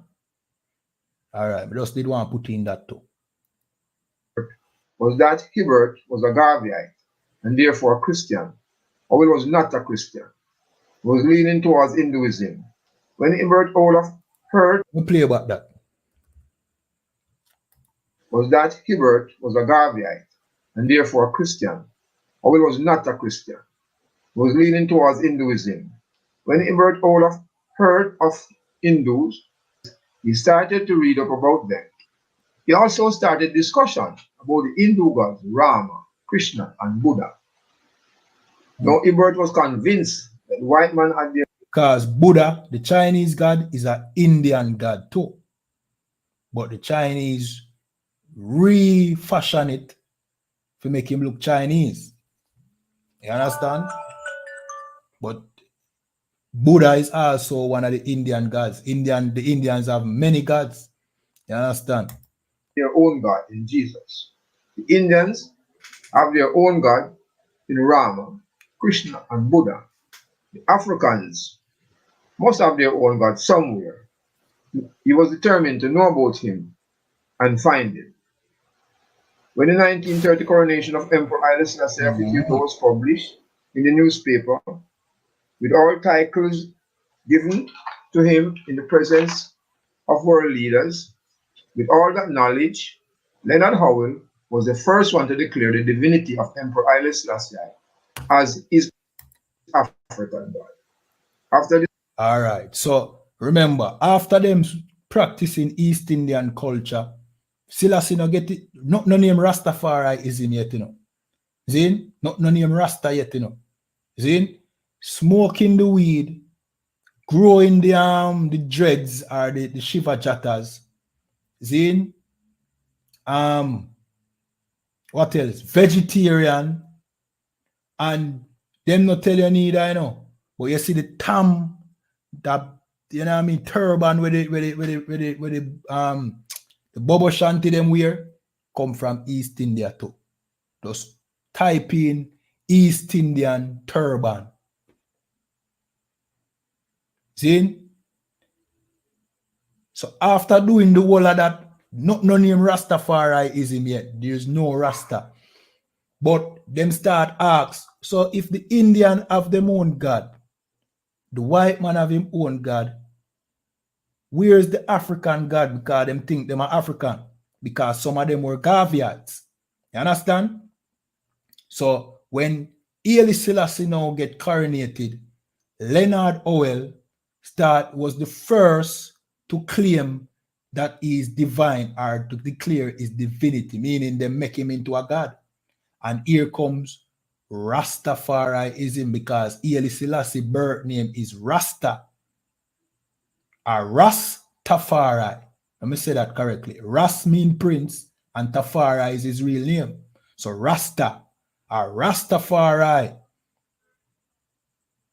All right, I just did want to put in that too. Was that Hibbert was a Garveyite and therefore a Christian. Howell was not a Christian. He was leaning towards Hinduism. When Hibbert Olaf heard, We'll play about that. Was that Hibbert was a Garveyite and therefore a Christian. Howell was not a Christian. He was leaning towards Hinduism. When Hibbert Olaf heard of Hindus, he started to read up about them. He also started discussion about the Hindu gods Rama, Krishna, and Buddha. Now Hibbert was convinced that the white man had their... Because Buddha, the Chinese god, is an Indian god too. But the Chinese refashion it to make him look Chinese. You understand? But Buddha is also one of the Indian gods. The Indians have many gods. You understand? Their own God in Jesus. The Indians have their own God in Rama, Krishna, and Buddha. The Africans must have their own God somewhere. He was determined to know about him and find it. When the 1930 coronation of Emperor I.S.U.P.K was published in the newspaper, with all titles given to him in the presence of world leaders, with all that knowledge, Leonard Howell was the first one to declare the divinity of Emperor I.S.U.P.K as his African God. After this, all right. So remember, after them practicing East Indian culture, Selassie no get it. No name Rastafariism yet, you know. Zin? No name Rasta yet, you know. Zin? Smoking the weed, growing the dreads or the Shiva Chattas. Zin? What else? Vegetarian. And them not tell you neither, you know. But you see the tam, that, you know what I mean, turban with the Bobo Shanti them wear come from East India too. Just type in East Indian turban. See? So after doing the whole of that, no name Rastafariism yet. There's no Rasta. But them start ask, so if the Indian have their own God, the white man have his own God, where's the African God? Because them think them are African. Because some of them were Gaviates. You understand? So when Haile Selassie now get coronated, Leonard Howell was the first to claim that he is divine or to declare his divinity, meaning they make him into a god. And here comes Rastafariism, because Haile Selassie birth name is Rasta or Rastafari. Let me say that correctly. Ras mean prince and Tafari is his real name. So Rasta or Rastafari.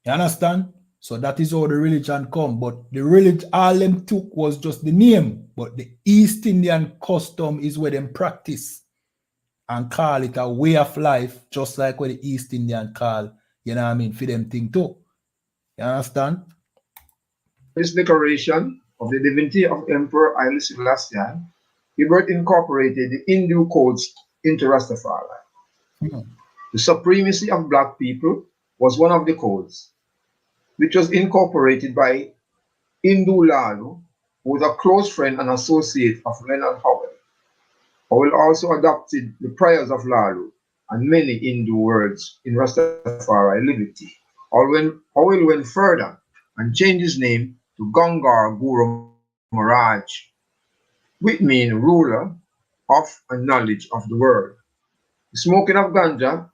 You understand? So that is how the religion come. But the religion all them took was just the name. But the East Indian custom is where them practice and call it a way of life, just like what the East Indian call, you know what I mean, for them thing too. You understand? this declaration of the divinity of Emperor Haile Selassie, Hibbert incorporated the Hindu codes into Rastafari. The supremacy of black people was one of the codes, which was incorporated by Indu Lalu, who was a close friend and associate of Leonard Howell. Howell also adopted the prayers of Lalu and many Hindu words in Rastafari liberty. Howell went further and changed his name to Gangar Guru Maharaj, which means ruler of and knowledge of the world. The smoking of ganja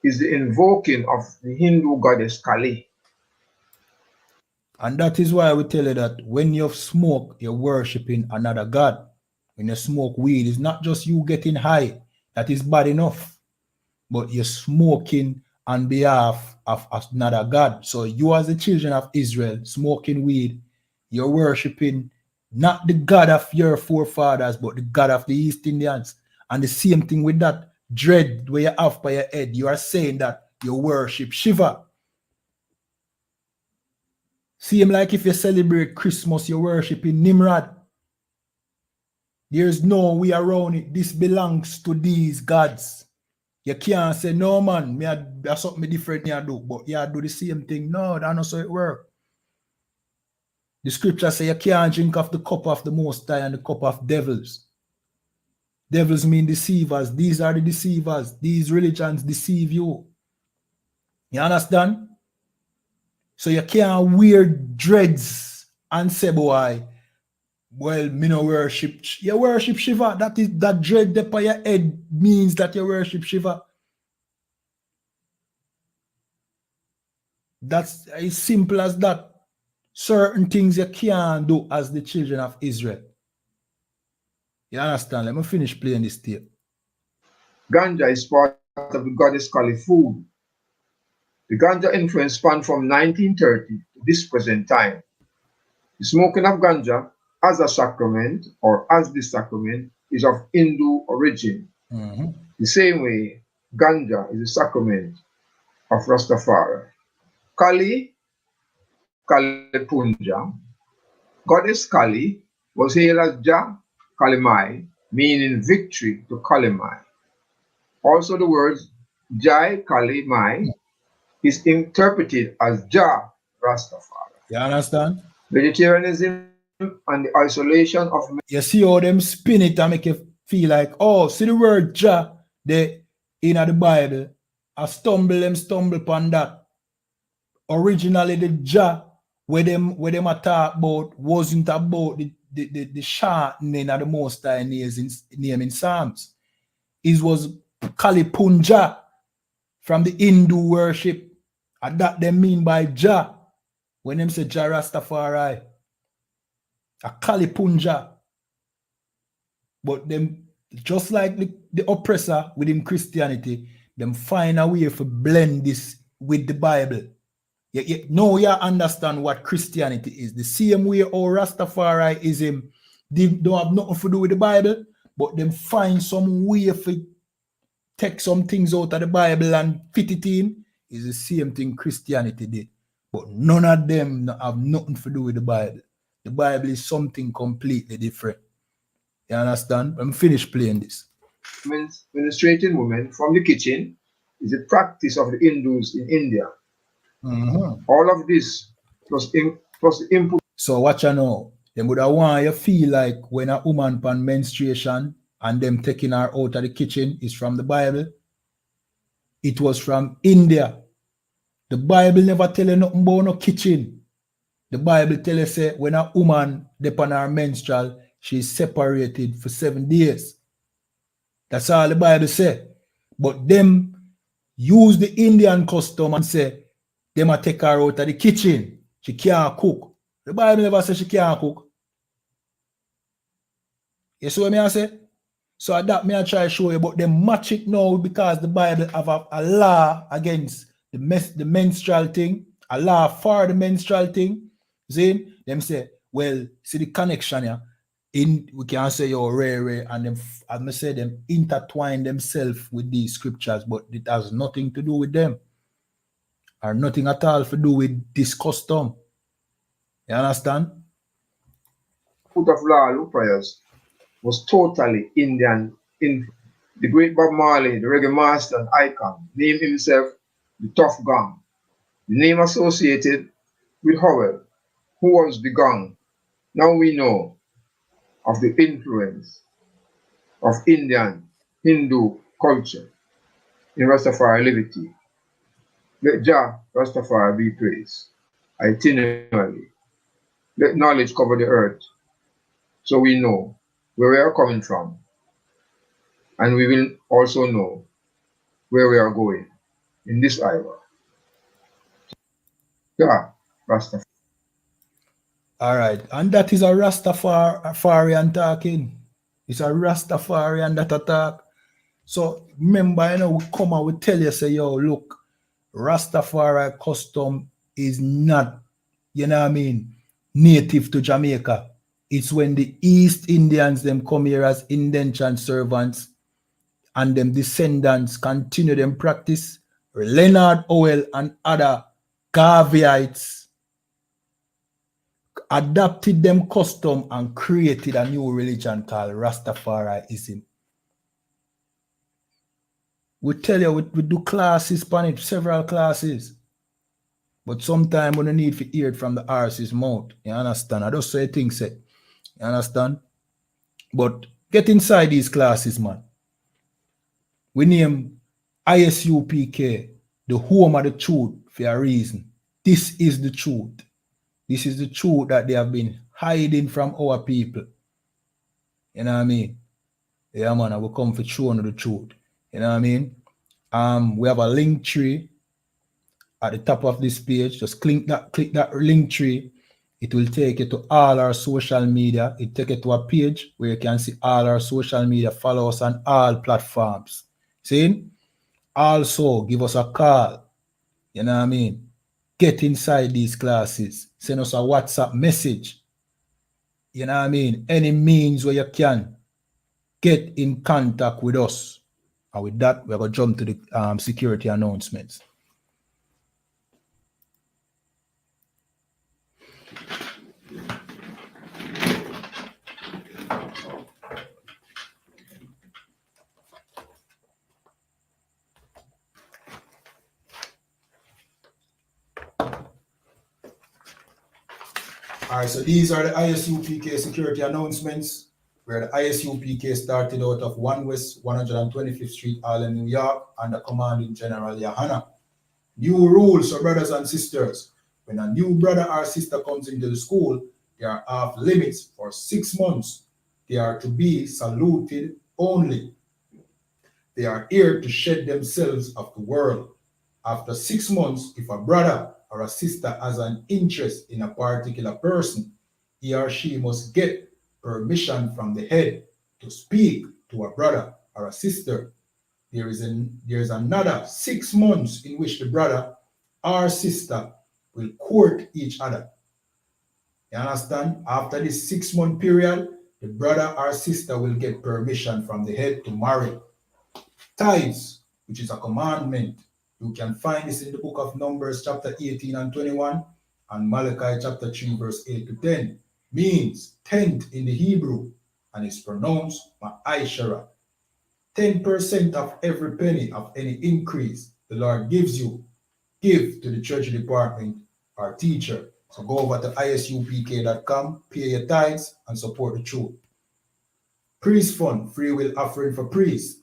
is the invoking of the Hindu goddess Kali. And that is why we tell you that when you smoke, you're worshiping another god. When you smoke weed, it's not just you getting high. That is bad enough. But you're smoking on behalf of another god. So you as the children of Israel, smoking weed, you're worshiping not the God of your forefathers, but the God of the East Indians. And the same thing with that dread where you have by your head, you are saying that you worship Shiva. Same like if you celebrate Christmas, you're worshiping Nimrod. There's no way around it. This belongs to these gods. You can't say, no man, that's something different you do, but you do the same thing. No, that's not how it works. The scripture says you can't drink of the cup of the Most High and the cup of devils. Devils mean deceivers. These are the deceivers. These religions deceive you. You understand? So you can't wear dreads and say, boy, well, me no worship. You worship Shiva. That dread up on your head means that you worship Shiva. That's as simple as that. Certain things you can't do as the children of Israel. You understand? Let me finish playing this tape. Ganja is part of the goddess Kali food. The ganja influence spanned from 1930 to this present time. The smoking of ganja as a sacrament or as the sacrament is of Hindu origin. The same way, ganja is a sacrament of Rastafari. Kali, Kali Punja, goddess Kali was hailed as Ja Kalimai, meaning victory to Kalimai. Also the words Jai Kalimai is interpreted as Ja Rastafari. You understand? Vegetarianism and the isolation of... You see how them spin it and make you feel like, oh, see the word Jah, they in the Bible, I stumble upon that. Originally the Jah where them are talk about wasn't about the shortening of the Most High name in Psalms. It was Kali Punja from the Hindu worship. And that they mean by Jah when them say Jah Rastafari. A Kali Punja. But them, just like the oppressor within Christianity, them find a way to blend this with the Bible. Now you understand what Christianity is. The same way how Rastafariism don't have nothing to do with the Bible, but them find some way to take some things out of the Bible and fit it in, is the same thing Christianity did. But none of them have nothing to do with the Bible. The Bible is something completely different. You understand? I'm finished playing this. Menstruating women from the kitchen is a practice of the Hindus in India. All of this plus input. So watch you know. They would have want you feel like when a woman pan menstruation and them taking her out of the kitchen is from the Bible. It was from India. The Bible never tell you nothing about no kitchen. The Bible tell you say when a woman depend her menstrual, she's separated for 7 days. That's all the Bible say. But them use the Indian custom and say, them a take her out of the kitchen. She can't cook. The Bible never says she can't cook. You see what I say? So that me I try to show you, but they match it now because the Bible have a law against the menstrual thing, a law for the menstrual thing. See? Them say, well, see the connection here. We can say you're rare, and them, as I say, them intertwine themselves with these scriptures, but it has nothing to do with them. Or nothing at all to do with this custom. You understand? Put of Lalu prayers was totally Indian The great Bob Marley, the reggae master and icon, named himself the Tough Gang. The name associated with Howell, who was the gang. Now we know of the influence of Indian Hindu culture in Rastafari liberty. Let Jah Rastafari be praised. Itinerary. Let knowledge cover the earth so we know where we are coming from and we will also know where we are going in this hour. Jah Rastafari. All right, and that is a Rastafarian talking. It's a Rastafarian that attack. So remember, we come and we tell you, say, yo, look, Rastafari custom is not, native to Jamaica. It's when the East Indians, them come here as indentured servants and them descendants continue them practice. Leonard Howell and other Garveyites adapted them custom and created a new religion called Rastafarianism. We tell you, we do classes on it, several classes. But sometimes we don't need to hear it from the horse's mouth. You understand? I just say things say. You understand? But get inside these classes, man. We name I.S.U.P.K, the home of the truth, for a reason. This is the truth. This is the truth that they have been hiding from our people. You know what I mean? Yeah, man, I will come for showing the truth. You know what I mean? We have a link tree at the top of this page. Just click that link tree. It will take you to all our social media. It take you to a page where you can see all our social media. Follow us on all platforms. See? Also, give us a call. You know what I mean? Get inside these classes. Send us a WhatsApp message. You know what I mean? Any means where you can get in contact with us. And with that, we're going to jump to the security announcements. All right, so these are the I.S.U.P.K security announcements, where the I.S.U.P.K started out of 1 West 125th Street, Harlem, New York, under commanding General YAHANNA. New rules for brothers and sisters. When a new brother or sister comes into the school, they are off limits for 6 months. They are to be saluted only. They are here to shed themselves of the world. After 6 months, if a brother or a sister has an interest in a particular person, he or she must get permission from the head to speak to a brother or a sister. There is another 6 months in which the brother or sister will court each other. You understand? After this 6 month period, the brother or sister will get permission from the head to marry. Tithes, which is a commandment. You can find this in the book of Numbers chapter 18 and 21 and Malachi chapter 3 verse 8 to 10. Means tenth in the Hebrew and is pronounced ma'aishara. 10% of every penny of any increase the Lord gives you, give to the church department or teacher. So go over to isupk.com, pay your tithes and support the truth. Priest fund, free will offering for priests.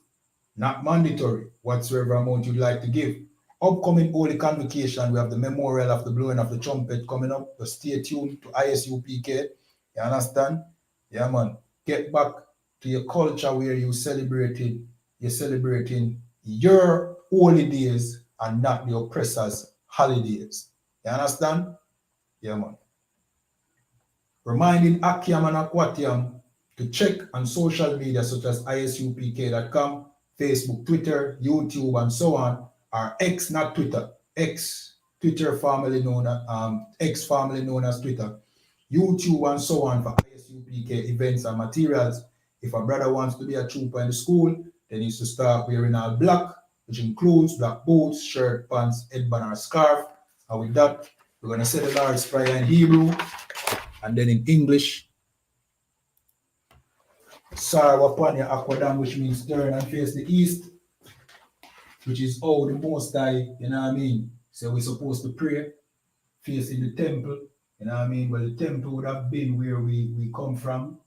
Not mandatory, whatsoever amount you'd like to give. Upcoming Holy Convocation, we have the memorial of the blowing of the trumpet coming up. So stay tuned to I.S.U.P.K. You understand? Yeah, man. Get back to your culture where you're celebrating your holy days and not the oppressors' holidays. You understand? Yeah, man. Reminding Akiam and Aquatiam to check on social media such as isupk.com, Facebook, Twitter, YouTube, and so on, or X, not Twitter, X, Twitter formerly known as X formerly known as Twitter, YouTube, and so on for I.S.U.P.K events and materials. If a brother wants to be a trooper in the school, they need to start wearing all black, which includes black boots, shirt, pants, headband, or scarf. And with that, we're going to say the Lord's Prayer in Hebrew and then in English. Sarwapanya Aquadam, which means turn and face the east, which is how the Most High, you know what I mean? So we're supposed to pray facing the temple, you know what I mean? Well, the temple would have been where we come from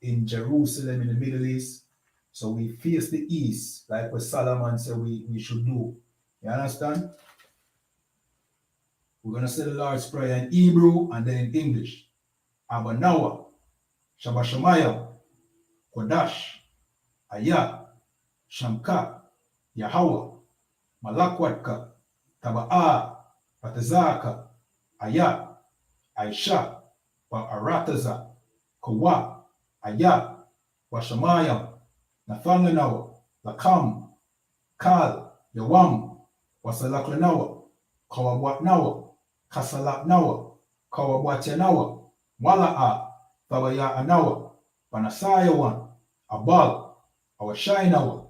in Jerusalem in the Middle East. So we face the east, like what Solomon said we should do. You understand? We're going to say the Lord's Prayer in Hebrew and then in English. Abanawa, Shabashamaya, Kodash, Ayah, Shamka, Yahweh, Malakwatka, Taba'a, Patazaka, Ayah, Aisha, Arataza, Kawa, Ayah, Washamayam, Nathanganawa, Lakam, Kal, Yawam, Wasalaklanawa, Kawabwatnawa, Kasalaknawa, Kawabwatanawa, Wala'a, Tawaya Anawa, Panasayawan, Abal, Awashainawa,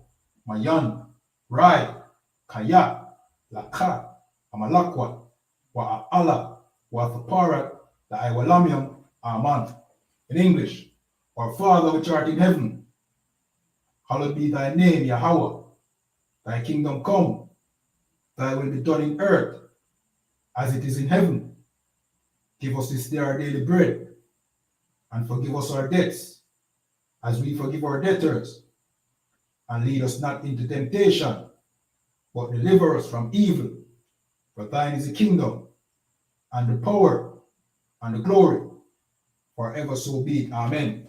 Mayan, Rai, Kaya, Laka, Amalakwa, Wa'ala, Wathaparat, the Iwalamium, Aman. In English, our Father which art in heaven, hallowed be thy name, Yahweh. Thy kingdom come, thy will be done in earth as it is in heaven. Give us this day our daily bread, and forgive us our debts, as we forgive our debtors. And lead us not into temptation, but deliver us from evil. For thine is the kingdom, and the power, and the glory, forever so be it. Amen.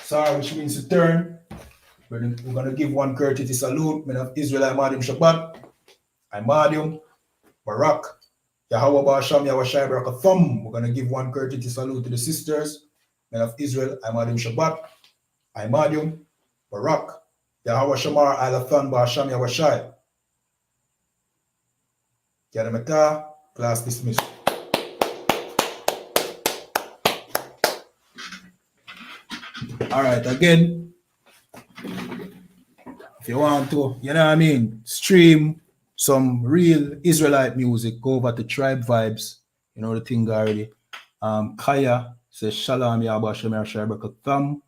Sorry, which means to turn. We're going to give one courtesy salute. Men of Israel, I.M.A.D.M. Shabbat. I.M.A.D.M. Barak. Yahweh Ba'asham Yahweh Barakathum. We're going to give one courtesy salute to the sisters. Men of Israel, I.M.A.D.M. Shabbat. I.M.A.D.M. Barak. Yahweh Shamar Alathan Ba'asham Yahweh Shai. Yadamata. Class dismissed. All right, again, if you want to, you know what I mean, stream some real Israelite music, go over to Tribe Vibes, you know the thing already. Kaya says Shalom Yahweh Shemer Shabbat Thumb.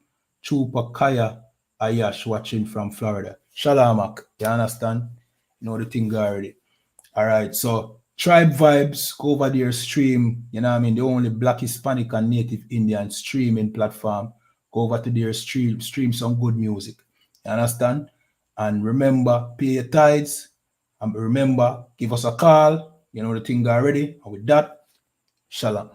Chupa Kaya Ayash watching from Florida. Shalom, you understand? You know the thing already. All right, so Tribe Vibes, go over there, stream, you know what I mean, the only Black, Hispanic, and Native Indian streaming platform. Go over to their stream some good music. You understand? And remember, pay your tithes. And remember, give us a call. You know the thing already. And with that, Shalom.